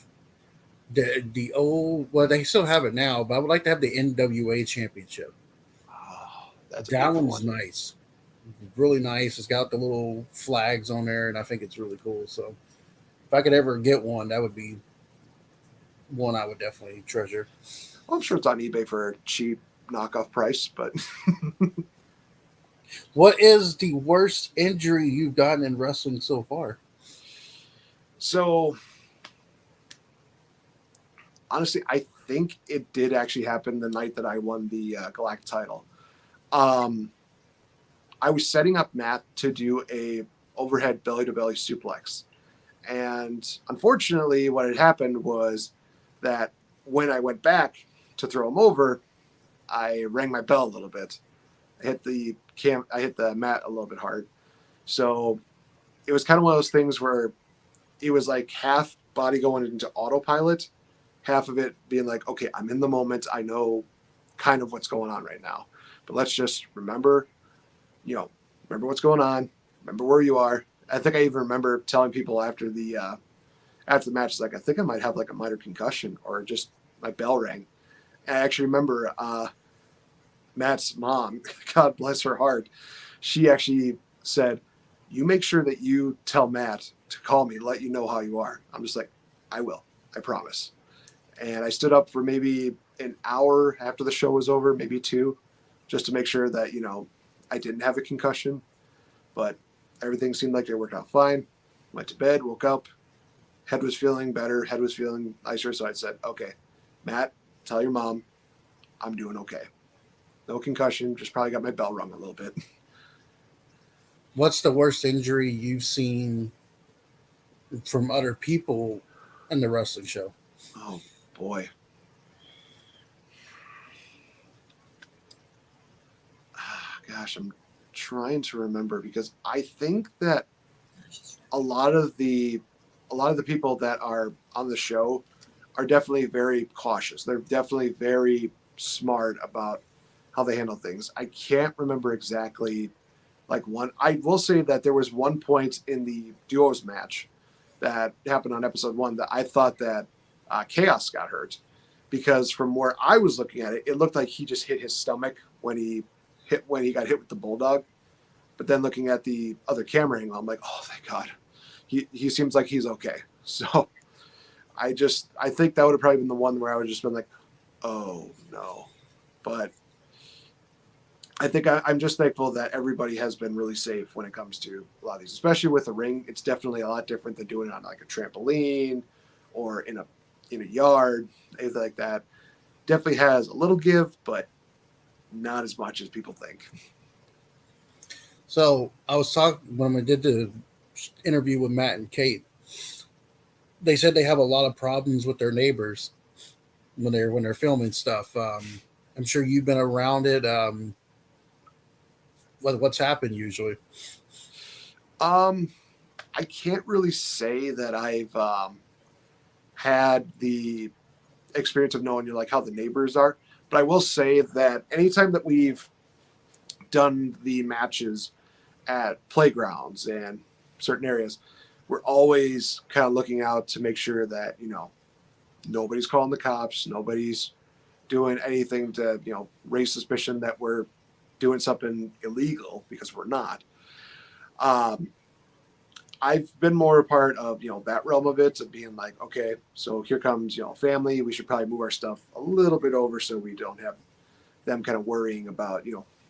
the old. Well, they still have it now, but I would like to have the NWA Championship. Oh, that's that one's nice, really nice. It's got the little flags on there, and I think it's really cool. So, if I could ever get one, that would be one I would definitely treasure. Well, I'm sure it's on eBay for a cheap knockoff price, but. What is the worst injury you've gotten in wrestling so far? So, honestly, I think it did actually happen the night that I won the Galactic title. I was setting up Matt to do a overhead belly-to-belly suplex. And unfortunately, what had happened was that when I went back to throw him over, I rang my bell a little bit. I hit the mat a little bit hard. So it was kind of one of those things where it was like half body going into autopilot, half of it being like, okay, I'm in the moment. I know kind of what's going on right now, but let's just remember what's going on. Remember where you are. I think I even remember telling people after the match, like, I think I might have like a minor concussion or just my bell rang. And I actually remember, Matt's mom, God bless her heart, she actually said, "You make sure that you tell Matt to call me, let you know how you are." I'm just like, "I will, I promise." And I stood up for maybe an hour after the show was over, maybe 2, just to make sure that, I didn't have a concussion. But everything seemed like it worked out fine. Went to bed, woke up, Head was feeling better. Head was feeling nicer. So I said, okay, Matt, tell your mom I'm doing okay. No concussion. Just probably got my bell rung a little bit. What's the worst injury you've seen from other people in the wrestling show? Oh, boy. Gosh, I'm trying to remember because I think that a lot of the people that are on the show are definitely very cautious. They're definitely very smart about how they handle things. I can't remember exactly like one. I will say that there was one point in the duos match that happened on episode 1 that I thought that Chaos got hurt because from where I was looking at it, it looked like he just hit his stomach when he got hit with the bulldog. But then looking at the other camera angle, I'm like, oh, thank God. He seems like he's okay. So I think that would have probably been the one where I would have just been like, oh, no. But I think I'm just thankful that everybody has been really safe when it comes to a lot of these, especially with the ring. It's definitely a lot different than doing it on like a trampoline or in a yard, anything like that. Definitely has a little give, but not as much as people think. So I was talking when we did the interview with Matt and Kate. They said they have a lot of problems with their neighbors when they're filming stuff. I'm sure you've been around it. What's happened usually? I can't really say that I've had the experience of knowing like how the neighbors are, but I will say that anytime that we've done the matches at playgrounds and certain areas, we're always kind of looking out to make sure that nobody's calling the cops, nobody's doing anything to raise suspicion that we're doing something illegal, because we're not. I've been more a part of that realm of it, of being like, okay, so here comes family, we should probably move our stuff a little bit over so we don't have them kind of worrying about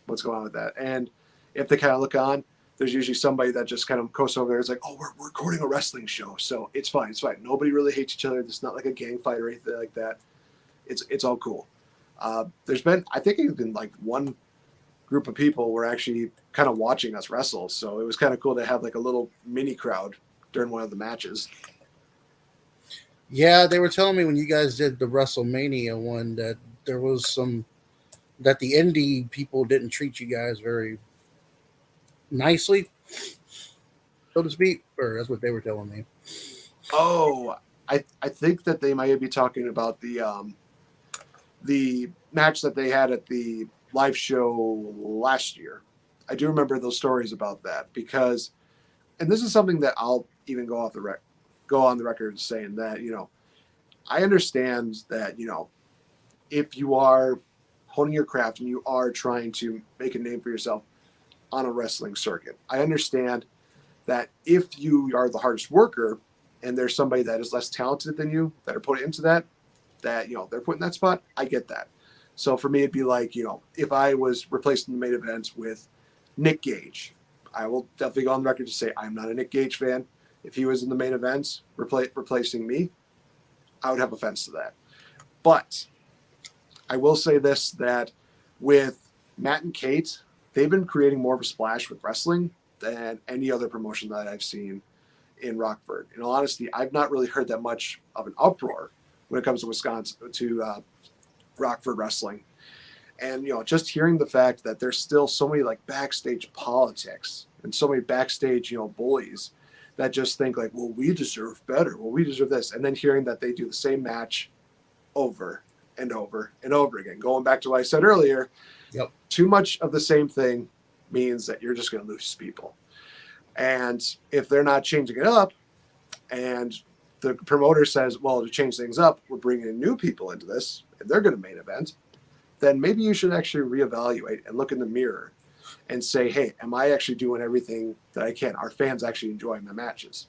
what's going on with that. And if they kind of look on, there's usually somebody that just kind of coasts over there. It's like, oh, we're recording a wrestling show, so it's fine. Nobody really hates each other. It's not like a gang fight or anything like that. It's all cool. There's been, I think it's been like one group of people were actually kind of watching us wrestle, so it was kind of cool to have like a little mini crowd during one of the matches. Yeah, they were telling me when you guys did the WrestleMania one that there was that the indie people didn't treat you guys very nicely, so to speak, or that's what they were telling me. Oh, I think that they might be talking about the match that they had at the live show last year. I do remember those stories about that because, and this is something that I'll even go on the record saying that I understand that if you are honing your craft and you are trying to make a name for yourself on a wrestling circuit, I understand that if you are the hardest worker and there's somebody that is less talented than you that are put into that they're put in that spot, I get that. So for me, it'd be like, if I was replaced in the main event with Nick Gage, I will definitely go on the record to say I'm not a Nick Gage fan. If he was in the main event replacing me, I would have offense to that. But I will say this, that with Matt and Kate, they've been creating more of a splash with wrestling than any other promotion that I've seen in Rockford. In all honesty, I've not really heard that much of an uproar when it comes to Wisconsin, to Rockford wrestling. And, just hearing the fact that there's still so many like backstage politics and so many backstage, bullies that just think like, well, we deserve better. Well, we deserve this. And then hearing that they do the same match over and over and over again, going back to what I said earlier, Yep. Too much of the same thing means that you're just going to lose people. And if they're not changing it up, and the promoter says, well, to change things up, we're bringing in new people into this, and they're going to main event, then maybe you should actually reevaluate and look in the mirror and say, hey, am I actually doing everything that I can? Are fans actually enjoying my matches?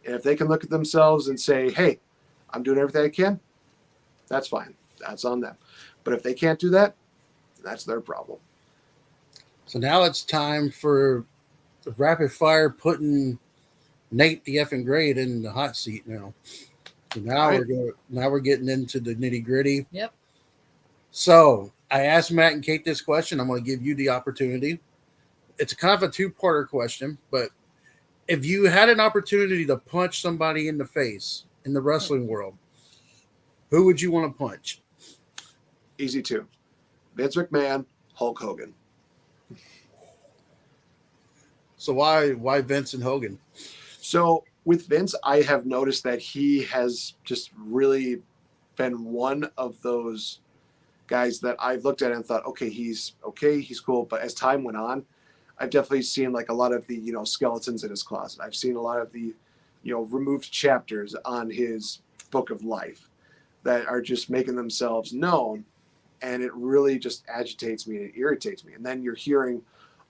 And if they can look at themselves and say, hey, I'm doing everything I can, that's fine. That's on them. But if they can't do that, that's their problem. So now it's time for the rapid fire, putting Nate the effing Great in the hot seat now. So now Right. we're getting into the nitty gritty. Yep. So I asked Matt and Kate this question. I'm going to give you the opportunity. It's kind of a two-parter question, but if you had an opportunity to punch somebody in the face in the wrestling world, who would you want to punch? Easy two. Vince McMahon, Hulk Hogan. So why Vince and Hogan? So with Vince, I have noticed that he has just really been one of those guys that I've looked at and thought, okay, he's cool. But as time went on, I've definitely seen like a lot of the, skeletons in his closet. I've seen a lot of the, removed chapters on his book of life that are just making themselves known. And it really just agitates me and it irritates me. And then you're hearing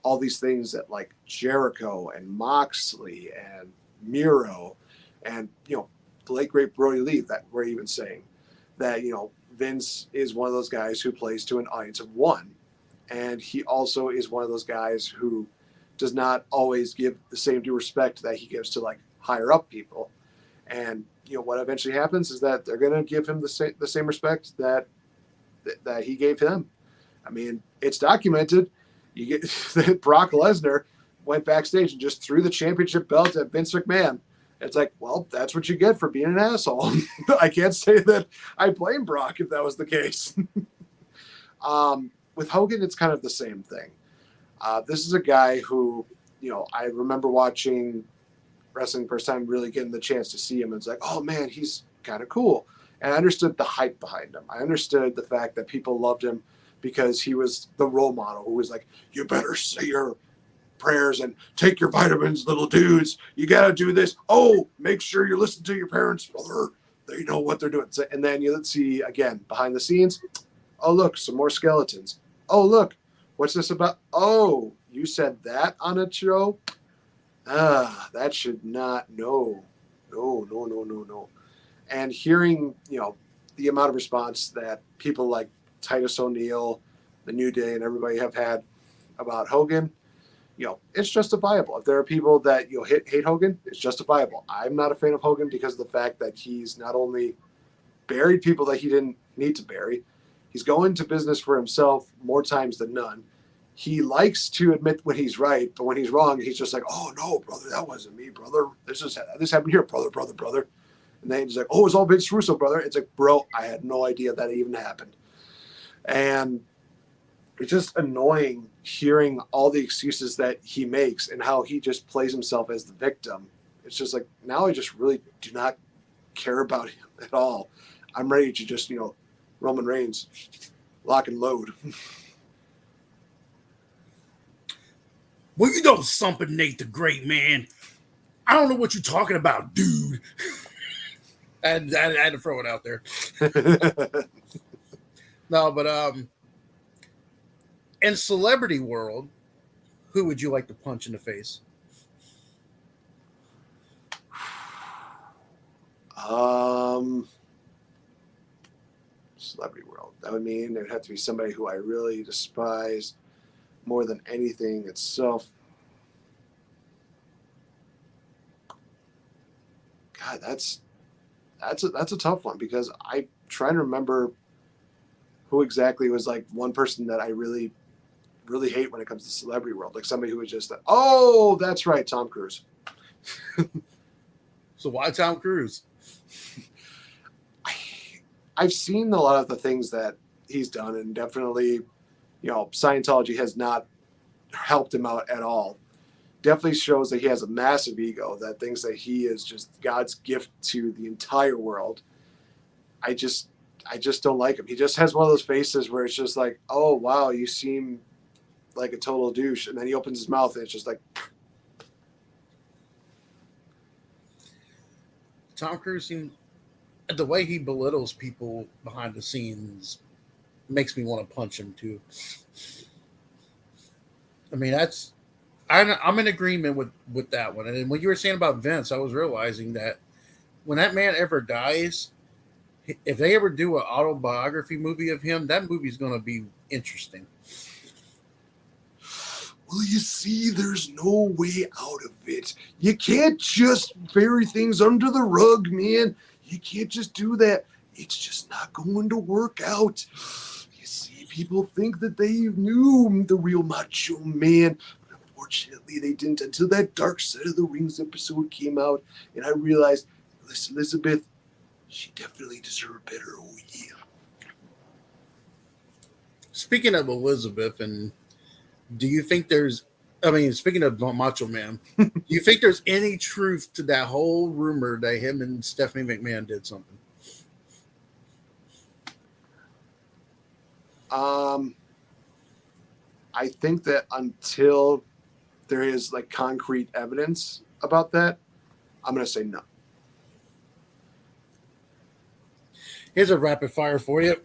all these things that like Jericho and Moxley and Miro and, the late great Brody Lee that we're even saying that, Vince is one of those guys who plays to an audience of one. And he also is one of those guys who does not always give the same due respect that he gives to like higher up people. And, what eventually happens is that they're going to give him the same respect that he gave him. I mean, it's documented. You get that Brock Lesnar went backstage and just threw the championship belt at Vince McMahon. It's like, well, that's what you get for being an asshole. I can't say that I blame Brock if that was the case. With Hogan, it's kind of the same thing. This is a guy who, I remember watching wrestling first time, really getting the chance to see him. And it's like, oh man, he's kind of cool. And I understood the hype behind him. I understood the fact that people loved him because he was the role model who was like, you better say your prayers and take your vitamins, little dudes. You got to do this. Oh, make sure you listen to your parents, brother. They know what they're doing. And then let's see again, behind the scenes. Oh, look, some more skeletons. Oh, look, what's this about? Oh, you said that on a show? That should not, no. And hearing, the amount of response that people like Titus O'Neil, the New Day, and everybody have had about Hogan, it's justifiable. If there are people that hate Hogan, it's justifiable. I'm not a fan of Hogan because of the fact that he's not only buried people that he didn't need to bury, he's going to business for himself more times than none. He likes to admit when he's right, but when he's wrong, he's just like, oh no, brother, that wasn't me, brother. This happened here, brother. And then he's like, oh, it's all Vince Russo, brother. It's like, bro, I had no idea that even happened. And it's just annoying hearing all the excuses that he makes and how he just plays himself as the victim. It's just like, now I just really do not care about him at all. I'm ready to just, Roman Reigns, lock and load. Well, you know something, Nate the Great, man. I don't know what you're talking about, dude. I had to throw it out there. No, but in celebrity world, who would you like to punch in the face? Celebrity world. That would mean it would have to be somebody who I really despise more than anything itself. God, that's a tough one because I try to remember who exactly was like one person that I really, really hate when it comes to celebrity world. Like somebody who was just like, oh, that's right, Tom Cruise. So why Tom Cruise? I've seen a lot of the things that he's done, and definitely, Scientology has not helped him out at all. Definitely shows that he has a massive ego that thinks that he is just God's gift to the entire world. I just don't like him. He just has one of those faces where it's just like, oh wow, you seem like a total douche, and then he opens his mouth and it's just like. Tom Cruise seems, the way he belittles people behind the scenes makes me want to punch him too. I mean, I'm in agreement with that one. And when you were saying about Vince, I was realizing that when that man ever dies, if they ever do an autobiography movie of him, that movie's going to be interesting. well, you see, there's no way out of it. You can't just bury things under the rug, man. You can't just do that. It's just not going to work out. You see, people think that they knew the real Macho Man. But unfortunately, they didn't until that Dark Side of the Rings episode came out. And I realized, listen, Elizabeth, she definitely deserved better. Oh, yeah. Speaking of Elizabeth, and do you think speaking of Macho Man, do you think there's any truth to that whole rumor that him and Stephanie McMahon did something? I think that until there is like concrete evidence about that, I'm going to say no. Here's a rapid fire for you.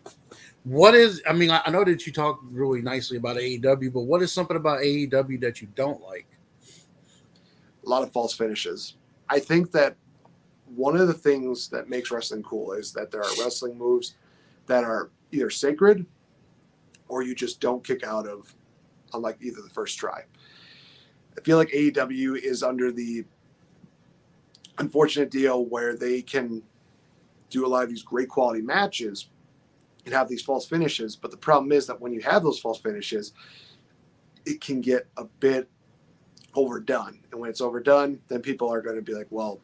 What is, I know that you talk really nicely about AEW, but what is something about AEW that you don't like? A lot of false finishes. I think that one of the things that makes wrestling cool is that there are wrestling moves that are either sacred or you just don't kick out of on like either the first try. I feel like AEW is under the unfortunate deal where they can do a lot of these great quality matches and have these false finishes. But the problem is that when you have those false finishes, it can get a bit overdone. And when it's overdone, then people are going to be like, well,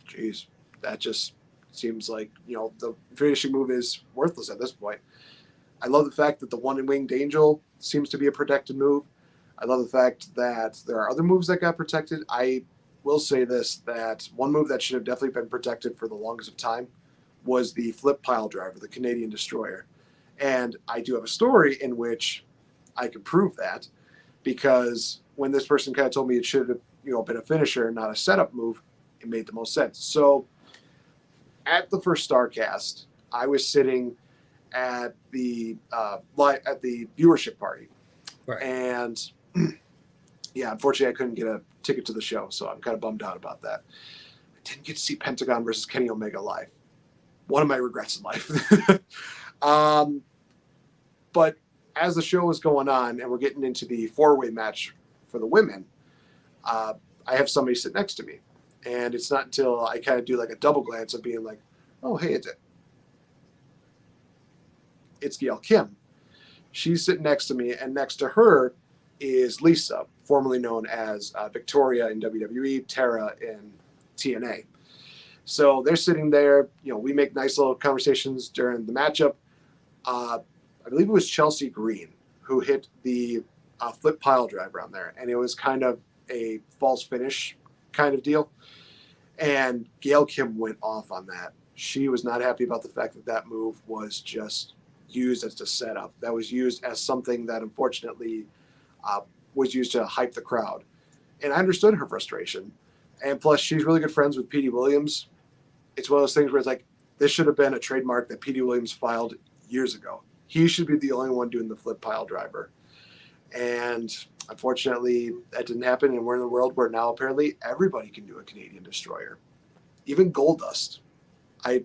geez, that just seems like, the finishing move is worthless at this point. I love the fact that the one-winged angel seems to be a protected move. I love the fact that there are other moves that got protected. I will say this, that one move that should have definitely been protected for the longest of time was the flip pile driver, the Canadian Destroyer. And I do have a story in which I can prove that, because when this person kind of told me it should have been a finisher, not a setup move, it made the most sense. So at the first StarCast, I was sitting at the viewership party. Right. And yeah, unfortunately I couldn't get a ticket to the show, so I'm kind of bummed out about that. I didn't get to see Pentagon versus Kenny Omega live. One of my regrets in life. But as the show was going on and we're getting into the four-way match for the women, I have somebody sit next to me. And it's not until I kind of do like a double glance of being like, oh, hey, it's Gail Kim. She's sitting next to me, and next to her is Lisa, formerly known as Victoria in WWE, Tara in TNA. So they're sitting there. We make nice little conversations during the matchup. I believe it was Chelsea Green who hit the flip pile driver on there, and it was kind of a false finish kind of deal. And Gail Kim went off on that. She was not happy about the fact that move was just used as a setup. That was used as something that unfortunately was used to hype the crowd. And I understood her frustration. And plus, she's really good friends with Petey Williams. It's one of those things where it's like, this should have been a trademark that Petey Williams filed years ago. He should be the only one doing the flip pile driver. And unfortunately, that didn't happen. And we're in a world where now apparently everybody can do a Canadian Destroyer. Even Goldust. I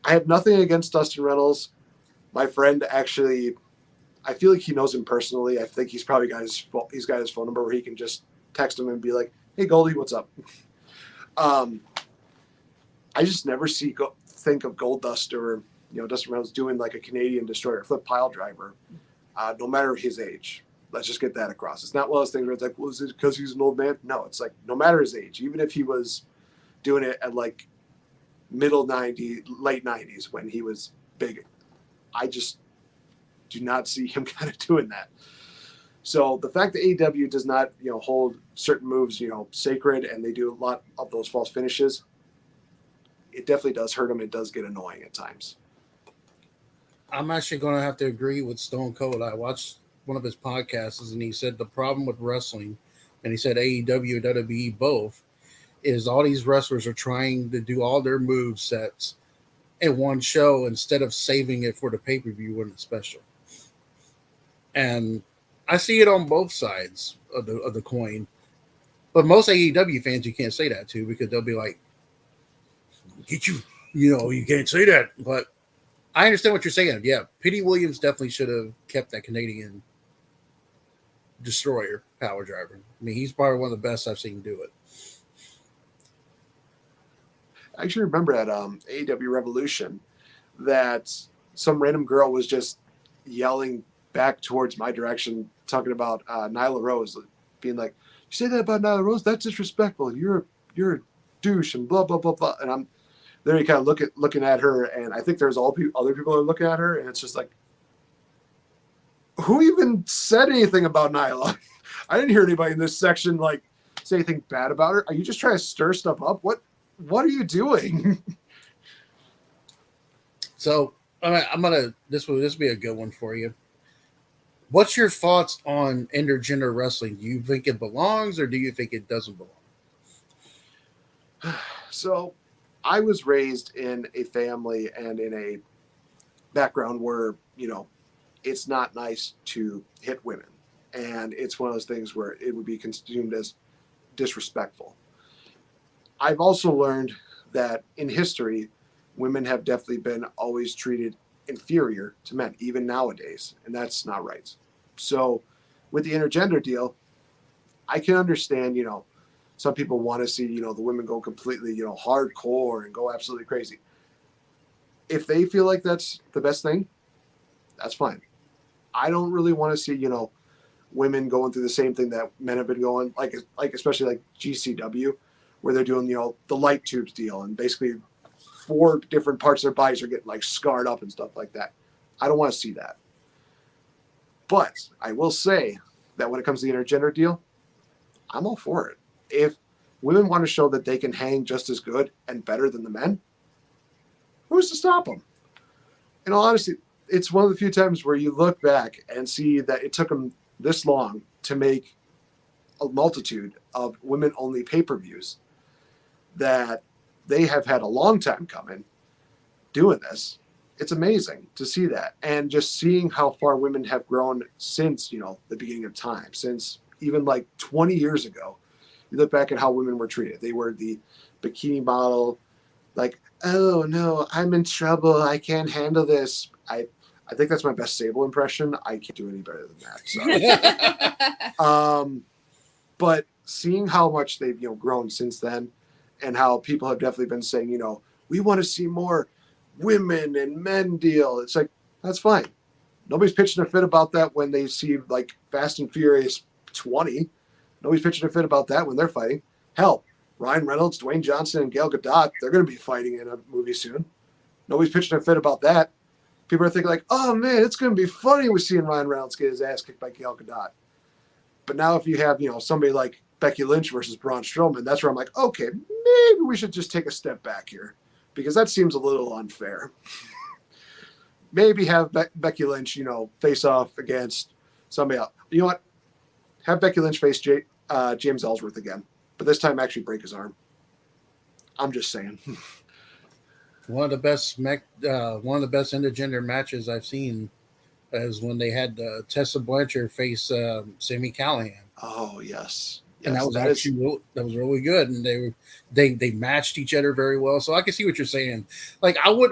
have nothing against Dustin Reynolds. My friend actually, I feel like he knows him personally. I think he's probably got his phone number where he can just text him and be like, hey, Goldie, what's up? I just never think of Goldust or Dustin Reynolds doing like a Canadian Destroyer flip pile driver, no matter his age. Let's just get that across. It's not one of those things where it's like, well, is it because he's an old man? No, it's like no matter his age, even if he was doing it at like middle 90s, late 90s when he was big, I just do not see him kind of doing that. So the fact that AEW does not, hold certain moves, sacred, and they do a lot of those false finishes, it definitely does hurt them. It does get annoying at times. I'm actually going to have to agree with Stone Cold. I watched one of his podcasts, and he said the problem with wrestling, and he said AEW and WWE both, is all these wrestlers are trying to do all their move sets in one show instead of saving it for the pay-per-view when it's special. And I see it on both sides of the coin. But most AEW fans you can't say that to, because they'll be like, get you, you can't say that. But I understand what you're saying. Yeah, Petey Williams definitely should have kept that Canadian destroyer power driver. I mean, he's probably one of the best I've seen do it. I actually remember at AEW Revolution that some random girl was just yelling back towards my direction, talking about Nyla Rose, being like, "You say that about Nyla Rose? That's disrespectful. You're a douche," and blah blah blah blah. And I'm there, you kind of looking at her, and I think there's other people are looking at her, and it's just like, who even said anything about Nyla? I didn't hear anybody in this section like say anything bad about her. Are you just trying to stir stuff up? What are you doing? So I'm gonna this will be a good one for you. What's your thoughts on intergender wrestling? Do you think it belongs, or do you think it doesn't belong? So, I was raised in a family and in a background where it's not nice to hit women, and it's one of those things where it would be consumed as disrespectful. I've also learned that in history, women have definitely been always treated inferior to men, even nowadays, and that's not right. So, with the intergender deal, I can understand, some people want to see, the women go completely, hardcore and go absolutely crazy. If they feel like that's the best thing, that's fine. I don't really want to see, women going through the same thing that men have been going, like especially like GCW, where they're doing, the light tubes deal, and basically 4 different parts of their bodies are getting like scarred up and stuff like that. I don't want to see that. But I will say that when it comes to the intergender deal, I'm all for it. If women want to show that they can hang just as good and better than the men, who's to stop them? In all honesty, it's one of the few times where you look back and see that it took them this long to make a multitude of women-only pay-per-views, that they have had a long time coming doing this. It's amazing to see that. And just seeing how far women have grown since, the beginning of time, since even like 20 years ago. You look back at how women were treated. They were the bikini model, like, "Oh no, I'm in trouble. I can't handle this." I think that's my best Sable impression. I can't do any better than that. Sorry. But seeing how much they've grown since then, and how people have definitely been saying, we want to see more women and men deal. It's like, that's fine. Nobody's pitching a fit about that when they see like Fast and Furious 20. Nobody's pitching a fit about that when they're fighting. Hell, Ryan Reynolds, Dwayne Johnson, and Gal Gadot, they're going to be fighting in a movie soon. Nobody's pitching a fit about that. People are thinking like, oh man, it's going to be funny with seeing Ryan Reynolds get his ass kicked by Gal Gadot. But now if you have, somebody like Becky Lynch versus Braun Strowman, that's where I'm like, okay, maybe we should just take a step back here, because that seems a little unfair. Maybe have Becky Lynch, face off against somebody else. You know what? Have Becky Lynch face James Ellsworth again, but this time actually break his arm. I'm just saying. One of the best intergender matches I've seen is when they had Tessa Blanchard face Sami Callihan. Oh yes. And that was really good, and they matched each other very well. So I can see what you're saying. Like, I would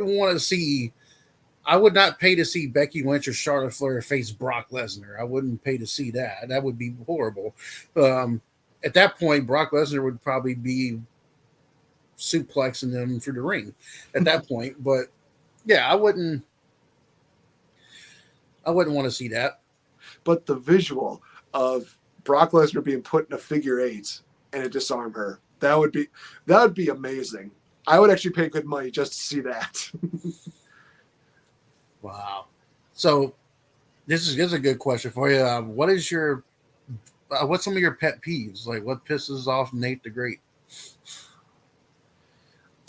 not pay to see Becky Lynch or Charlotte Flair face Brock Lesnar. I wouldn't pay to see that. That would be horrible. At that point, Brock Lesnar would probably be suplexing them through the ring at that point. But yeah, I wouldn't want to see that. But the visual of Brock Lesnar being put in a figure 8 and it disarm her, that would be amazing. I would actually pay good money just to see that. Wow. So this is a good question for you. What's some of your pet peeves? Like, what pisses off Nate the Great?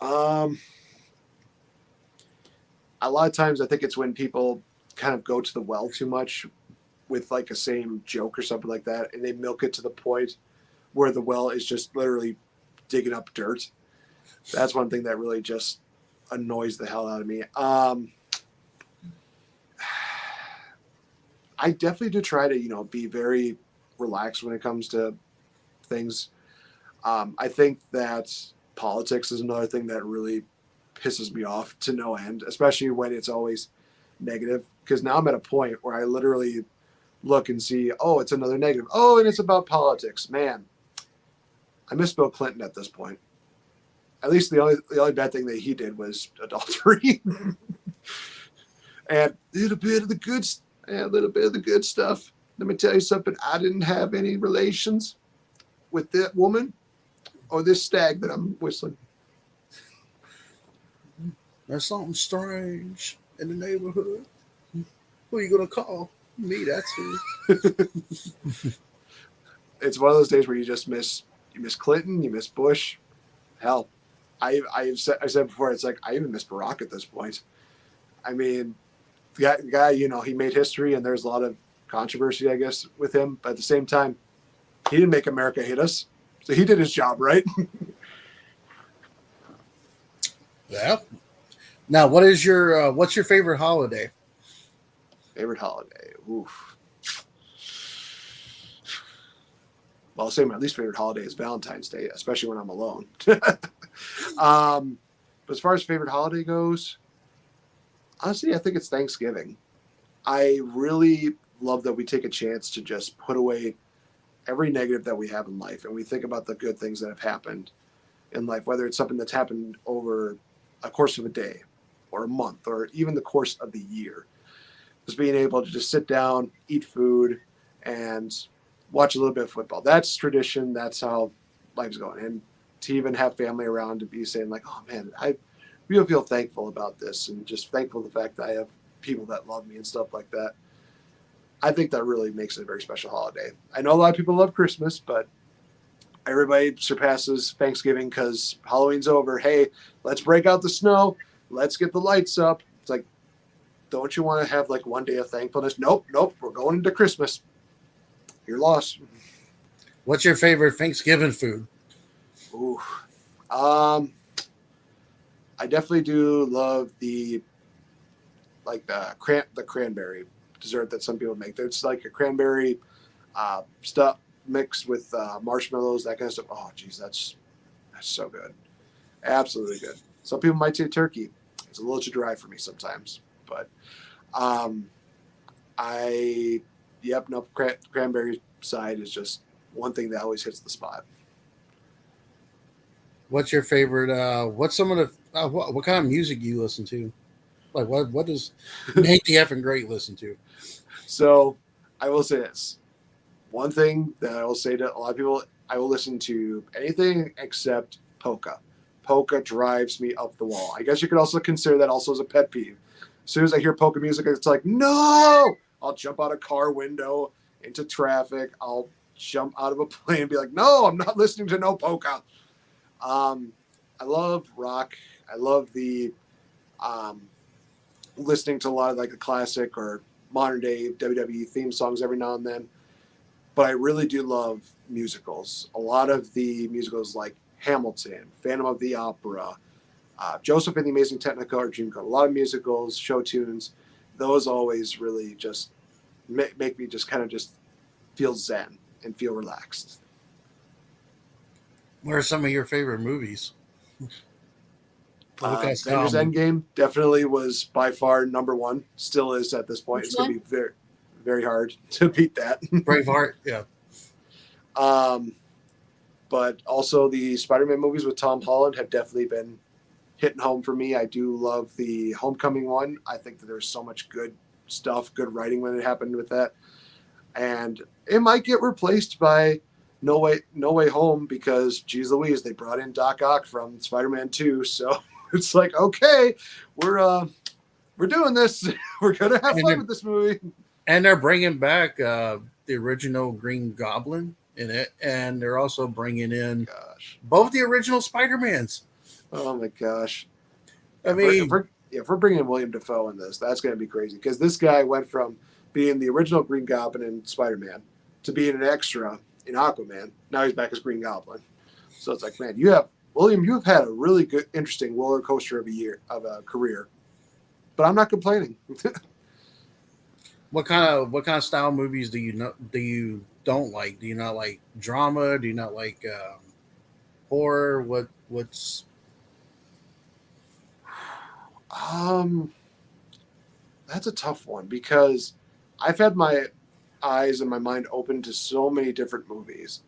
A lot of times I think it's when people kind of go to the well too much with like a same joke or something like that, and they milk it to the point where the well is just literally digging up dirt. That's one thing that really just annoys the hell out of me. I definitely do try to, be very relaxed when it comes to things. I think that politics is another thing that really pisses me off to no end, especially when it's always negative. Because now I'm at a point where I literally look and see, oh, it's another negative. Oh, and it's about politics. Man, I miss Bill Clinton at this point. At least the only bad thing that he did was adultery. And a little bit of the good stuff. Let me tell you something. I didn't have any relations with that woman or this stag that I'm whistling. There's something strange in the neighborhood. Who are you gonna call? Me, that's who. It's one of those days where you miss Clinton, you miss Bush. Hell, I said before, it's like I even miss Barack at this point. I mean, the guy, he made history, and there's a lot of controversy, I guess, with him. But at the same time, he didn't make America hate us, so he did his job right. Yeah. Now, what's your favorite holiday? Favorite holiday? Oof. Well, I'll say my least favorite holiday is Valentine's Day, especially when I'm alone. But as far as favorite holiday goes, honestly, I think it's Thanksgiving. I really love that we take a chance to just put away every negative that we have in life, and we think about the good things that have happened in life, whether it's something that's happened over a course of a day or a month or even the course of the year. Just being able to just sit down, eat food, and watch a little bit of football. That's tradition. That's how life's going. And to even have family around to be saying like, oh man, I really feel thankful about this, and just thankful the fact that I have people that love me and stuff like that. I think that really makes it a very special holiday. I know a lot of people love Christmas, but everybody surpasses Thanksgiving because Halloween's over. Hey, let's break out the snow. Let's get the lights up. It's like, don't you want to have like one day of thankfulness? Nope. We're going into Christmas. You're lost. What's your favorite Thanksgiving food? Ooh. I definitely do love the cranberry dessert that some people make. It's like a cranberry stuff mixed with marshmallows, that kind of stuff. Oh, geez, that's so good. Absolutely good. Some people might say turkey. It's a little too dry for me sometimes, but cranberry side is just one thing that always hits the spot. What's your favorite? What's some of the what kind of music do you listen to? Like what does Nate the effing great listen to? So I will say this. One thing that I will say to a lot of people, I will listen to anything except polka. Polka drives me up the wall. I guess you could also consider that also as a pet peeve. As soon as I hear polka music, it's like, no! I'll jump out a car window into traffic. I'll jump out of a plane and be like, no, I'm not listening to no polka. I love rock. I love the listening to a lot of like the classic or modern day WWE theme songs every now and then. But I really do love musicals. A lot of the musicals like Hamilton, Phantom of the Opera, Joseph and the Amazing Technicolor Dreamcoat. A lot of musicals, show tunes. Those always really just make me just kind of just feel zen and feel relaxed. What are some of your favorite movies? Avengers Endgame definitely was by far number one. Still is at this point. It's going to be very, very hard to beat that. Braveheart, yeah. But also the Spider-Man movies with Tom Holland have definitely been hitting home for me. I do love the Homecoming one. I think that there's so much good stuff, good writing when it happened with that. And it might get replaced by No Way Home because, geez Louise, they brought in Doc Ock from Spider-Man 2. So it's like, okay, we're doing this. We're going to have fun with this movie. And they're bringing back the original Green Goblin in it. And they're also bringing in both the original Spider-Mans. Oh, my gosh. I mean, if we're bringing in William Dafoe in this, that's going to be crazy because this guy went from being the original Green Goblin in Spider-Man to being an extra in Aquaman. Now he's back as Green Goblin. So it's like, man, you have had a really good, interesting roller coaster of a career. But I'm not complaining. What kind of style movies do you don't like? Do you not like drama? Do you not like horror? What's that's a tough one because I've had my eyes and my mind open to so many different movies.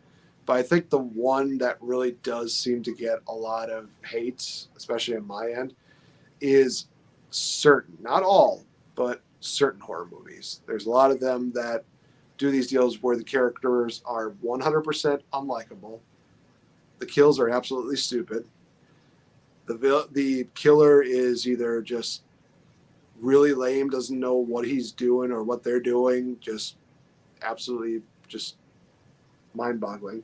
But I think the one that really does seem to get a lot of hate, especially on my end, is certain, not all, but certain horror movies. There's a lot of them that do these deals where the characters are 100% unlikable. The kills are absolutely stupid. The killer is either just really lame, doesn't know what he's doing or what they're doing, just absolutely just mind-boggling.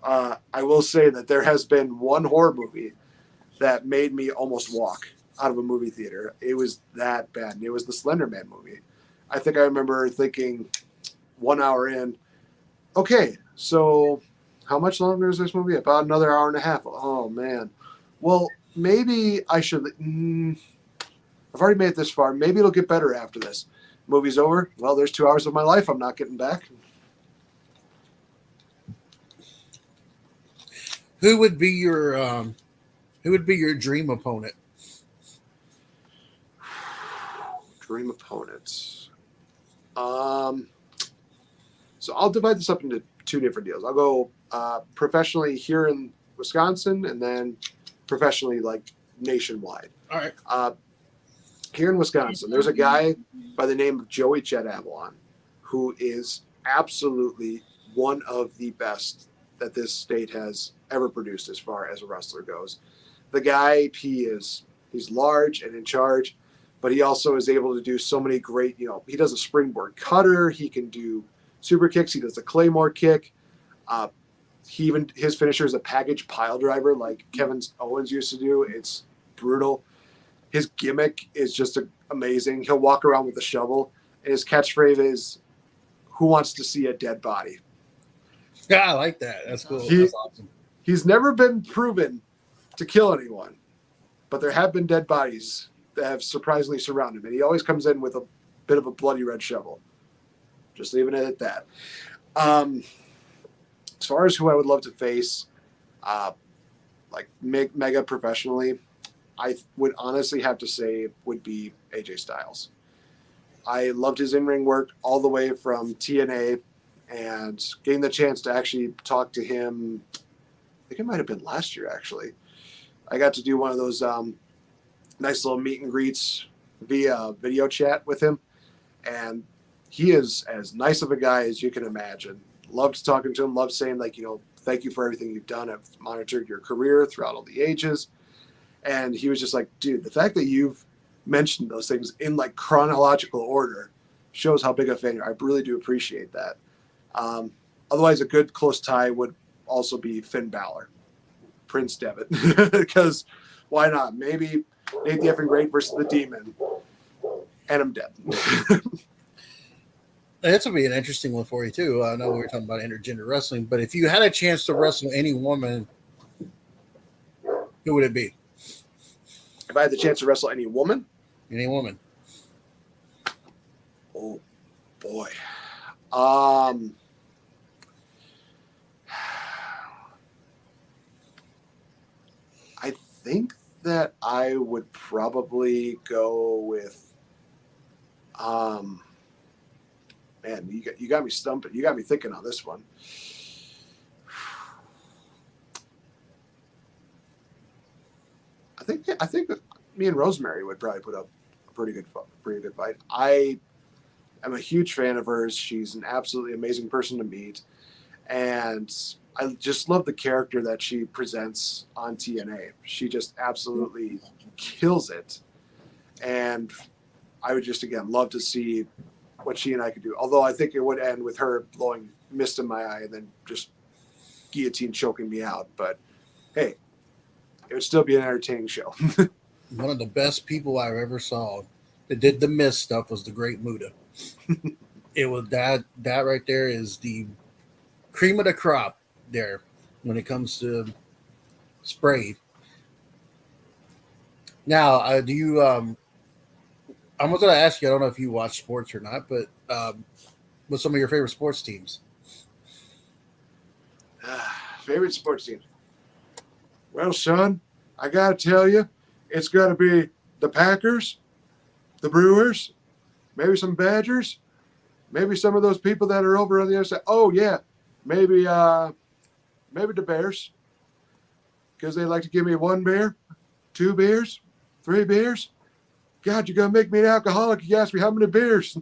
I will say that there has been one horror movie that made me almost walk out of a movie theater. It was that bad. And it was the Slender Man movie. I think I remember thinking 1 hour in, okay, so how much longer is this movie? About another hour and a half. Oh, man. Well, maybe I should. I've already made it this far. Maybe it'll get better after this. Movie's over. Well, there's 2 hours of my life I'm not getting back. Who would be your dream opponent? Dream opponents. So I'll divide this up into two different deals. I'll go professionally here in Wisconsin, and then professionally like nationwide. All right. Here in Wisconsin, there's a guy by the name of Joey Jet Avalon, who is absolutely one of the best that this state has ever produced as far as a wrestler goes. The guy, he's large and in charge, but he also is able to do so many great, he does a springboard cutter. He can do super kicks. He does a Claymore kick. His finisher is a package pile driver like Kevin Owens used to do. It's brutal. His gimmick is just amazing. He'll walk around with a shovel, and his catchphrase is, "Who wants to see a dead body?" Yeah, I like that. That's cool. That's awesome. He's never been proven to kill anyone, but there have been dead bodies that have surprisingly surrounded him, and he always comes in with a bit of a bloody red shovel. Just leaving it at that. As far as who I would love to face, like mega professionally, I would honestly have to say would be AJ Styles. I loved his in-ring work all the way from TNA, and getting the chance to actually talk to him, I think it might have been last year actually. I got to do one of those nice little meet and greets via video chat with him, and he is as nice of a guy as you can imagine. Loved talking to him, loved saying thank you for everything you've done. I've monitored your career throughout all the ages. And he was just like, dude, the fact that you've mentioned those things in like chronological order shows how big a fan you are. I really do appreciate that. Otherwise, a good close tie would also be Finn Balor, Prince Devitt, because why not? Maybe Nate the Effing Great versus the Demon, and I'm dead. That's going to be an interesting one for you, too. I know we were talking about intergender wrestling, but if you had a chance to wrestle any woman, who would it be? If I had the chance to wrestle any woman? Any woman. Oh, boy. I think that I would probably go with man, you got me stumping. You got me thinking on this one. I think that me and Rosemary would probably put up a pretty good fight. I am a huge fan of hers. She's an absolutely amazing person to meet, and I just love the character that she presents on TNA. She just absolutely kills it, and I would just again love to see what she and I could do. Although I think it would end with her blowing mist in my eye and then just guillotine choking me out. But hey, it would still be an entertaining show. One of the best people I've ever saw that did the mist stuff was the Great Muda. It was that right there is the cream of the crop there when it comes to spray. Now, do you? I was going to ask you. I don't know if you watch sports or not, but what's some of your favorite sports teams? Favorite sports teams? Well, son, I got to tell you, it's got to be the Packers, the Brewers, maybe some Badgers, maybe some of those people that are over on the other side. Oh yeah, maybe the Bears, because they like to give me 1 beer, 2 beers, 3 beers. God, you're gonna make me an alcoholic. You ask me how many beers.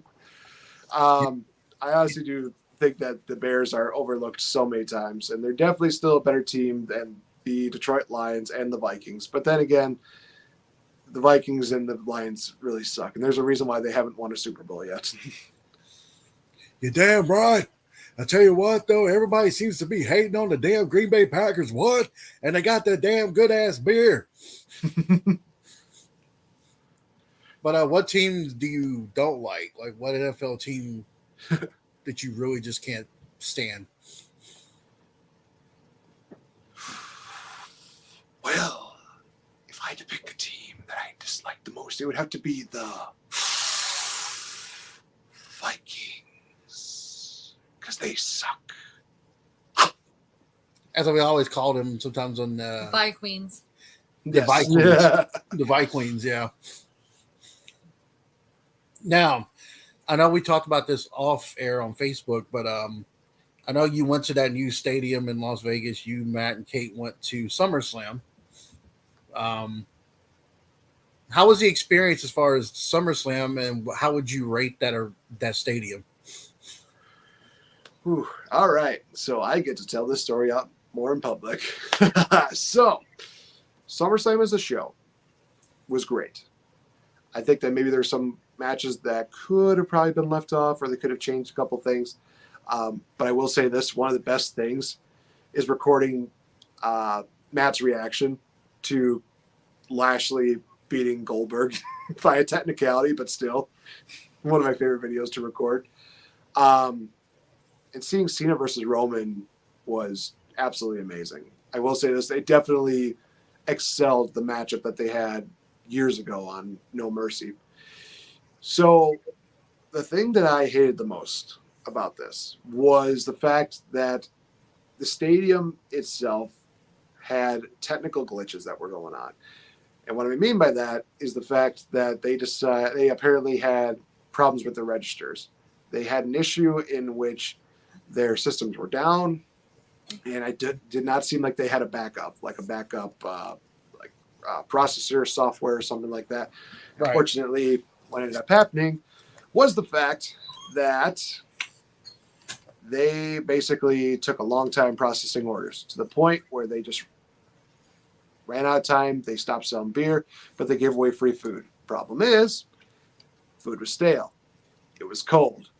I honestly do think that the Bears are overlooked so many times, and they're definitely still a better team than the Detroit Lions and the Vikings. But then again, the Vikings and the Lions really suck, and there's a reason why they haven't won a Super Bowl yet. You're damn right. I tell you what, though, everybody seems to be hating on the damn Green Bay Packers. What? And they got that damn good ass beer. But what teams do you don't like? Like, what NFL team that you really just can't stand? Well, if I had to pick a team that I dislike the most, it would have to be the Vikings, because they suck. As we always call them sometimes on Vi Queens. the Yes. Vikings. Yeah. The Vikings, yeah. Now, I know we talked about this off air on Facebook, but I know you went to that new stadium in Las Vegas. You, Matt, and Kate went to SummerSlam. How was the experience as far as SummerSlam, and how would you rate that stadium? Whew. All right, so I get to tell this story out more in public. So, SummerSlam as a show was great. I think that maybe there's some matches that could have probably been left off, or they could have changed a couple things. But I will say this: one of the best things is recording Matt's reaction to Lashley beating Goldberg by a technicality, but still one of my favorite videos to record. And seeing Cena versus Roman was absolutely amazing. I will say this: they definitely excelled the matchup that they had years ago on No Mercy. So the thing that I hated the most about this was the fact that the stadium itself had technical glitches that were going on. And what I mean by that is the fact that they apparently had problems with the registers. They had an issue in which their systems were down, and I did not seem like they had a backup processor software or something like that. Right. Unfortunately, what ended up happening was the fact that they basically took a long time processing orders, to the point where they just ran out of time. They stopped selling beer, but they gave away free food. Problem is, food was stale. It was cold.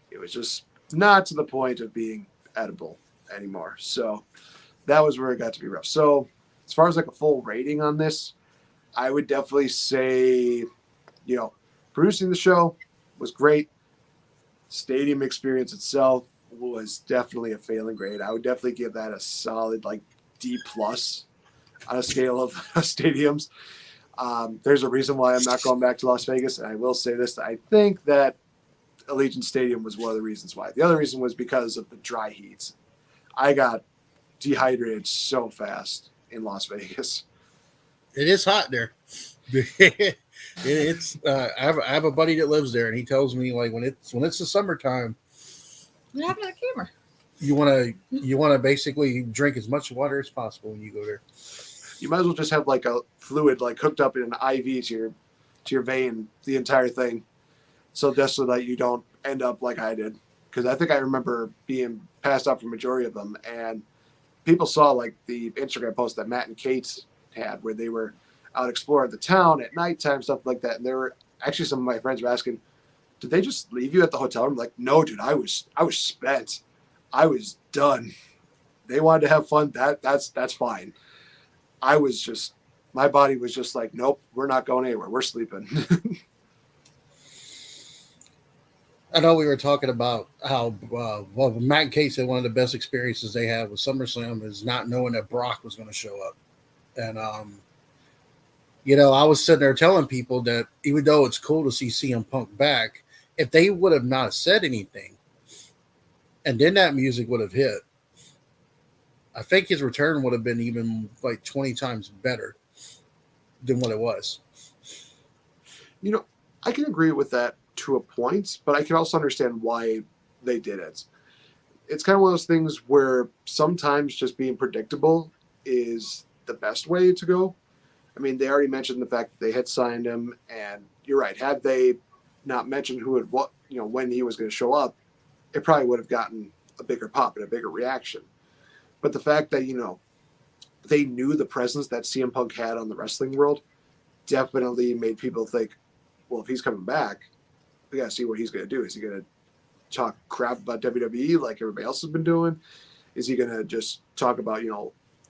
It was just not to the point of being edible anymore. So that was where it got to be rough. So as far as like a full rating on this, I would definitely say, producing the show was great. Stadium experience itself was definitely a failing grade. I would definitely give that a solid D+ on a scale of stadiums. There's a reason why I'm not going back to Las Vegas, and I will say this: I think that Allegiant Stadium was one of the reasons why. The other reason was because of the dry heat. I got dehydrated so fast in Las Vegas. It is hot there. It's I have a buddy that lives there, and he tells me when it's the summertime, What happened to the camera? you want to basically drink as much water as possible when you go there. You might as well just have a fluid hooked up in an IV to your vein, the entire thing, so that you don't end up like I did. Because I think I remember being passed out for a majority of them, and people saw the Instagram post that Matt and Kate had where they were out exploring the town at nighttime, stuff like that. And there were actually some of my friends were asking, did they just leave you at the hotel? I'm like, no, dude, I was spent. I was done. They wanted to have fun. That's fine. My body was just like, nope, we're not going anywhere. We're sleeping. I know we were talking about how Matt and Kate said one of the best experiences they had with SummerSlam is not knowing that Brock was going to show up. And I was sitting there telling people that even though it's cool to see CM Punk back, if they would have not said anything, and then that music would have hit, I think his return would have been even 20 times better than what it was. I can agree with that to a point, but I can also understand why they did it. It's kind of one of those things where sometimes just being predictable is the best way to go. I mean, they already mentioned the fact that they had signed him, and you're right. Had they not mentioned who had what, when he was going to show up, it probably would have gotten a bigger pop and a bigger reaction. But the fact that they knew the presence that CM Punk had on the wrestling world definitely made people think, well, if he's coming back, we got to see what he's going to do. Is he going to talk crap about WWE like everybody else has been doing? Is he going to just talk about,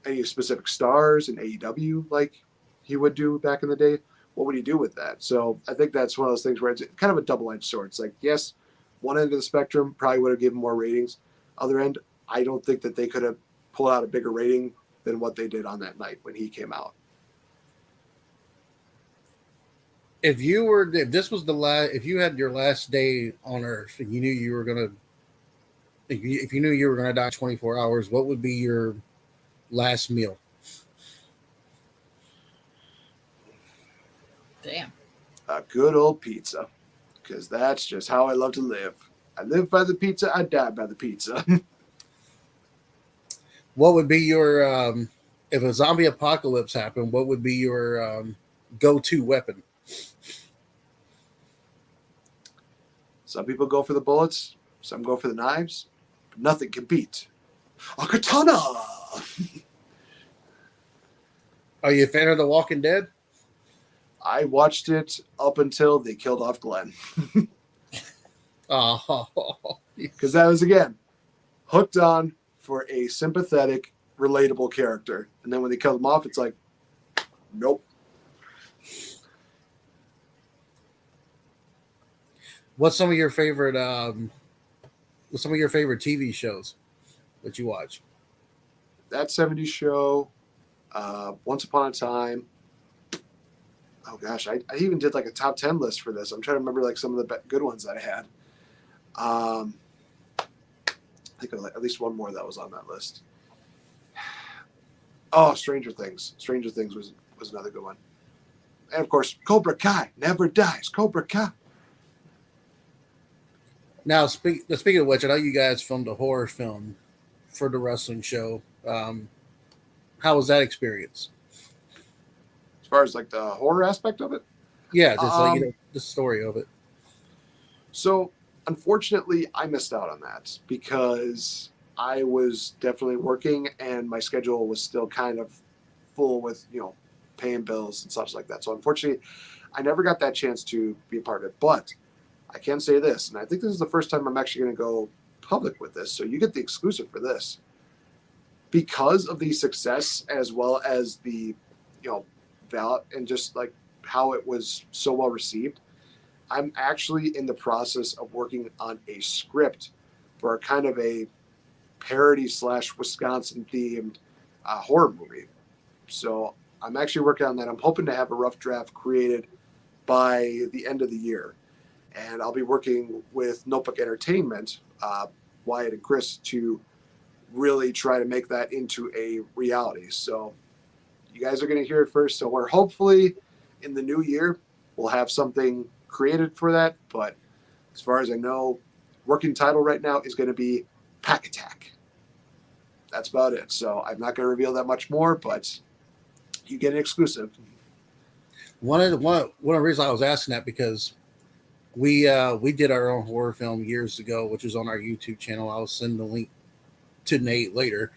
any specific stars in AEW like he would do back in the day? What would he do with that? So I think that's one of those things where it's kind of a double-edged sword. It's like, yes, one end of the spectrum probably would have given more ratings. Other end, I don't think that they could have pulled out a bigger rating than what they did on that night when he came out. If this was if you had your last day on Earth and you knew you were gonna, if you knew you were gonna die 24 hours, what would be your last meal? Damn. A good old pizza, because that's just how I love to live. I live by the pizza. I die by the pizza. What would be your if a zombie apocalypse happened? What would be your go-to weapon? Some people go for the bullets. Some go for the knives. But nothing can beat a katana. Are you a fan of The Walking Dead? I watched it up until they killed off Glenn. Oh, Because that was, again, hooked on for a sympathetic, relatable character. And then when they killed him off, it's like, nope. What's some of your favorite TV shows that you watch? That 70s show, Once Upon a Time. Oh gosh, I even did like a top 10 list for this. I'm trying to remember like some of the good ones that I had. I think of at least one more that was on that list. Oh, Stranger Things. Stranger Things was another good one. And of course, Cobra Kai never dies. Cobra Kai. Now, speaking of which, I know you guys filmed a horror film for the wrestling show. How was that experience? As far as like the horror aspect of it? Yeah, just the story of it. So, unfortunately, I missed out on that because I was definitely working and my schedule was still kind of full with, paying bills and such like that. So, unfortunately, I never got that chance to be a part of it. But I can say this, and I think this is the first time I'm actually going to go public with this. So, you get the exclusive for this. Because of the success as well as the, valid and just like how it was so well received, I'm actually in the process of working on a script for kind of a parody / Wisconsin themed horror movie. So I'm actually working on that. I'm hoping to have a rough draft created by the end of the year. And I'll be working with Notebook Entertainment, Wyatt and Chris, to really try to make that into a reality. So you guys are going to hear it first. So we're hopefully in the new year, we'll have something created for that. But as far as I know, working title right now is going to be Pack Attack. That's about it. So I'm not going to reveal that much more, but you get an exclusive. One of the reasons I was asking that because we did our own horror film years ago, which is on our YouTube channel. I'll send the link to Nate later.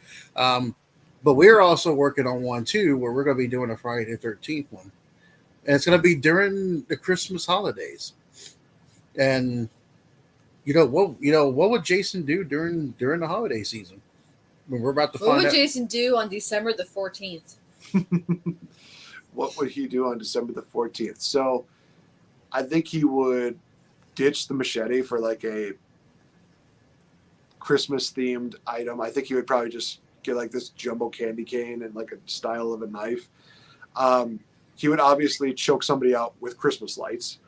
But we're also working on one too, where we're going to be doing a Friday the 13th one, and it's going to be during the Christmas holidays. And what would Jason do during the holiday season? When we're about to find out. What would Jason do on December the 14th? What would he do on December the 14th? So I think he would ditch the machete for like a Christmas themed item. I think he would probably just get like this jumbo candy cane and like a style of a knife. He would obviously choke somebody out with Christmas lights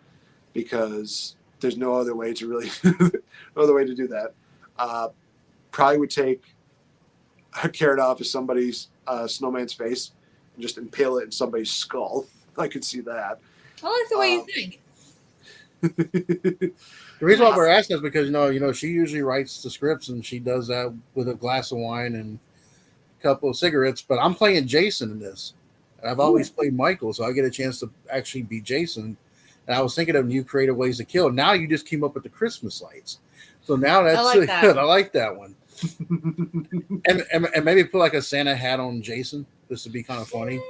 because there's no other way to really no other way to do that. Probably would take a carrot off of somebody's snowman's face and just impale it in somebody's skull. I could see that. I like the way you think. The reason why we're asking is because she usually writes the scripts and she does that with a glass of wine and a couple of cigarettes. But I'm playing Jason in this. I've always played Michael, so I get a chance to actually be Jason. And I was thinking of new creative ways to kill. Now you just came up with the Christmas lights, so now that's good. I like that one. and maybe put like a Santa hat on Jason. This would be kind of funny,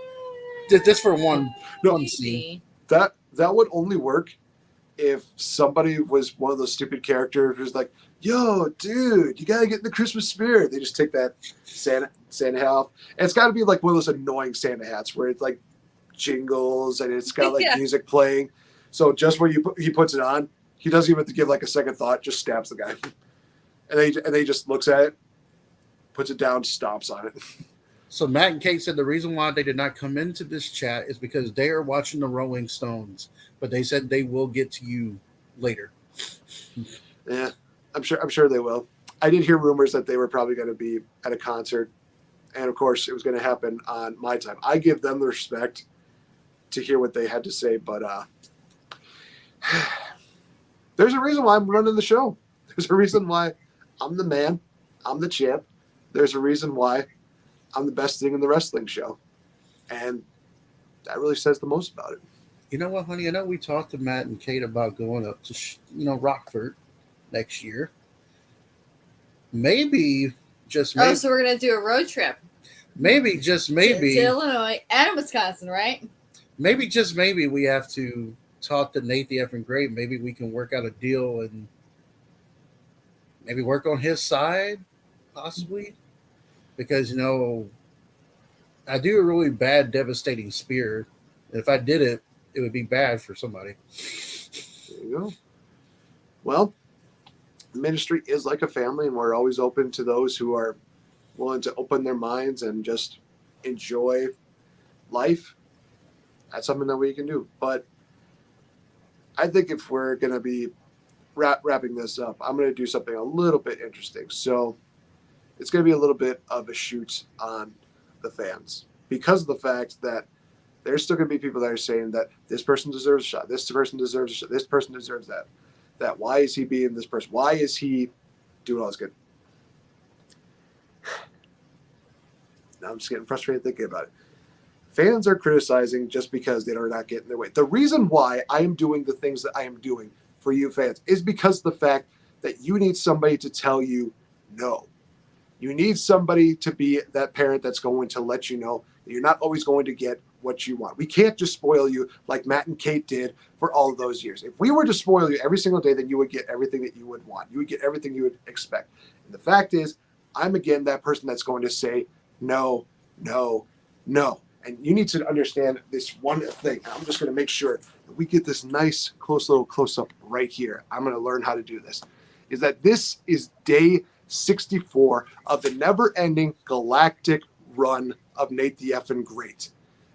just for one scene. That would only work if somebody was one of those stupid characters who's like, "Yo, dude, you gotta get in the Christmas spirit." They just take that Santa hat off, and it's got to be like one of those annoying Santa hats where it's like jingles and it's got like music playing. So just when he puts it on, he doesn't even have to give like a second thought. Just stabs the guy, and they just looks at it, puts it down, stomps on it. So Matt and Kate said the reason why they did not come into this chat is because they are watching the Rolling Stones, but they said they will get to you later. Yeah, I'm sure they will. I did hear rumors that they were probably going to be at a concert, and of course it was going to happen on my time. I give them the respect to hear what they had to say, but there's a reason why I'm running the show. There's a reason why I'm the man. I'm the champ. There's a reason why I'm the best thing in the wrestling show. And that really says the most about it. You know what, honey? I know we talked to Matt and Kate about going up to, Rockford next year. Maybe, just maybe. Oh, so we're going to do a road trip. Maybe, just maybe. To Illinois and Wisconsin, right? Maybe, just maybe, we have to talk to Nate the effing Great. Maybe we can work out a deal and maybe work on his side, possibly. Because, I do a really bad, devastating spear. And if I did it, it would be bad for somebody. There you go. Well, the ministry is like a family, and we're always open to those who are willing to open their minds and just enjoy life. That's something that we can do. But I think if we're going to be wrapping this up, I'm going to do something a little bit interesting. So it's going to be a little bit of a shoot on the fans because of the fact that there's still going to be people that are saying that this person deserves a shot, this person deserves a shot, this person deserves that why is he being this person? Why is he doing all this good? Now I'm just getting frustrated thinking about it. Fans are criticizing just because they are not getting their way. The reason why I am doing the things that I am doing for you fans is because of the fact that you need somebody to tell you no. You need somebody to be that parent that's going to let you know that you're not always going to get what you want. We can't just spoil you like Matt and Kate did for all of those years. If we were to spoil you every single day, then you would get everything that you would want. You would get everything you would expect. And the fact is, I'm again that person that's going to say no, no, no. And you need to understand this one thing. I'm just going to make sure that we get this nice little close up right here. I'm going to learn how to do this. Is that this is day 64 of the never-ending galactic run of Nate the effing Great.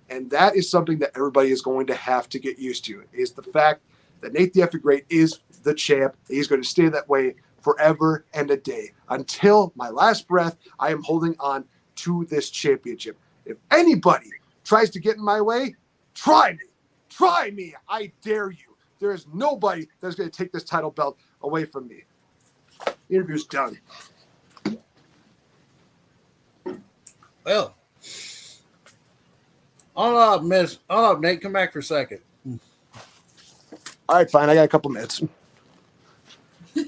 And that is something that everybody is going to have to get used to, is the fact that Nate the effing Great is the champ. He's going to stay that way forever and a day. Until my last breath, I am holding on to this championship. If anybody tries to get in my way, try me. Try me. I dare you. There is nobody that's going to take this title belt away from me. The interview's done. Well, hold up, Nate. Come back for a second. All right, fine. I got a couple minutes. Did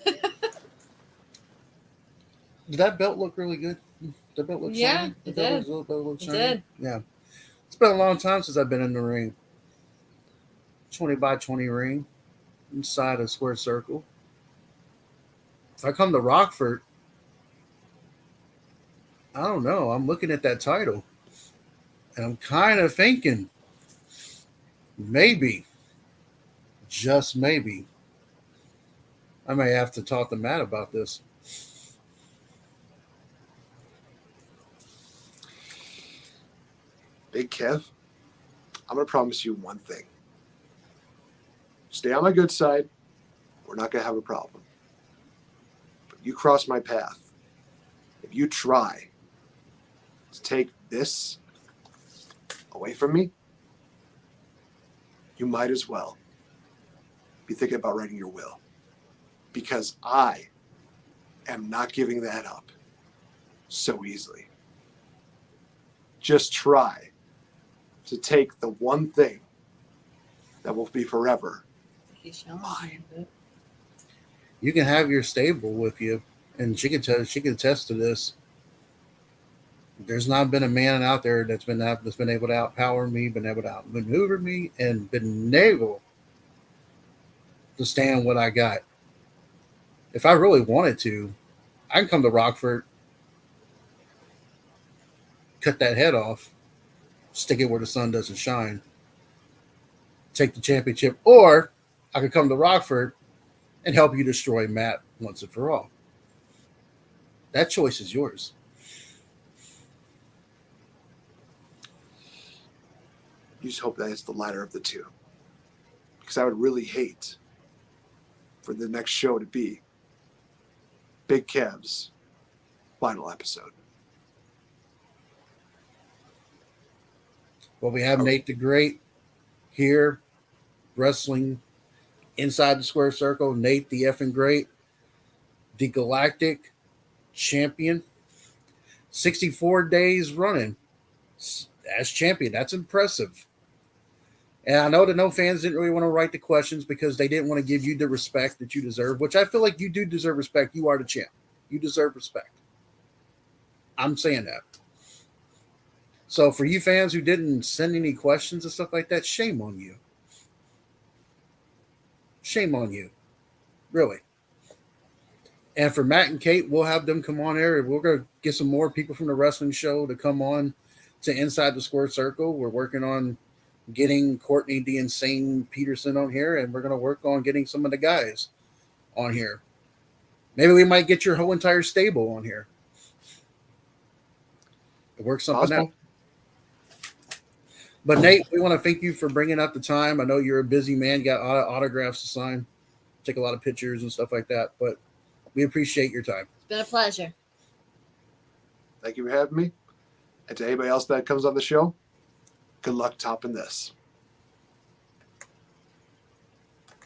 that belt look really good? The belt look shiny? It did. It did. Yeah. It's been a long time since I've been in the ring. 20 by 20 ring inside a square circle. If I come to Rockford, I don't know. I'm looking at that title, and I'm kind of thinking maybe, just maybe, I may have to talk to Matt about this. Big Kev, I'm going to promise you one thing. Stay on my good side. We're not going to have a problem. But you cross my path. If you try to take this away from me, you might as well. be thinking about writing your will, because I am not giving that up so easily. Just try to take the one thing that will be forever. He's showing Mine. me. You can have your stable with you, and she can attest to this. There's not been a man out there that's been able to outpower me, been able to outmaneuver me, and been able to stand what I got. If I really wanted to, I can come to Rockford, cut that head off, stick it where the sun doesn't shine, take the championship, or I could come to Rockford and help you destroy Matt once and for all. That choice is yours. You just hope that it's the latter of the two. Because I would really hate for the next show to be Big Kev's final episode. Well, we have Nate the Great here, wrestling inside the square circle. Nate the effing Great, the Galactic Champion, 64 days running as champion. That's impressive. And I know that no fans didn't really want to write the questions because they didn't want to give you the respect that you deserve, which I feel like you do deserve respect. You are the champ. You deserve respect. I'm saying that. So for you fans who didn't send any questions and stuff like that, shame on you. Shame on you. Really. And for Matt and Kate, we'll have them come on air. We're going to get some more people from the wrestling show to come on to Inside the Square Circle. We're working on getting Courtney the Insane Peterson on here, and we're going to work on getting some of the guys on here. Maybe we might get your whole entire stable on here. Work something out. But Nate, we want to thank you for bringing up the time. I know you're a busy man. You got a lot of autographs to sign, take a lot of pictures and stuff like that. But we appreciate your time. It's been a pleasure. Thank you for having me. And to anybody else that comes on the show, good luck topping this.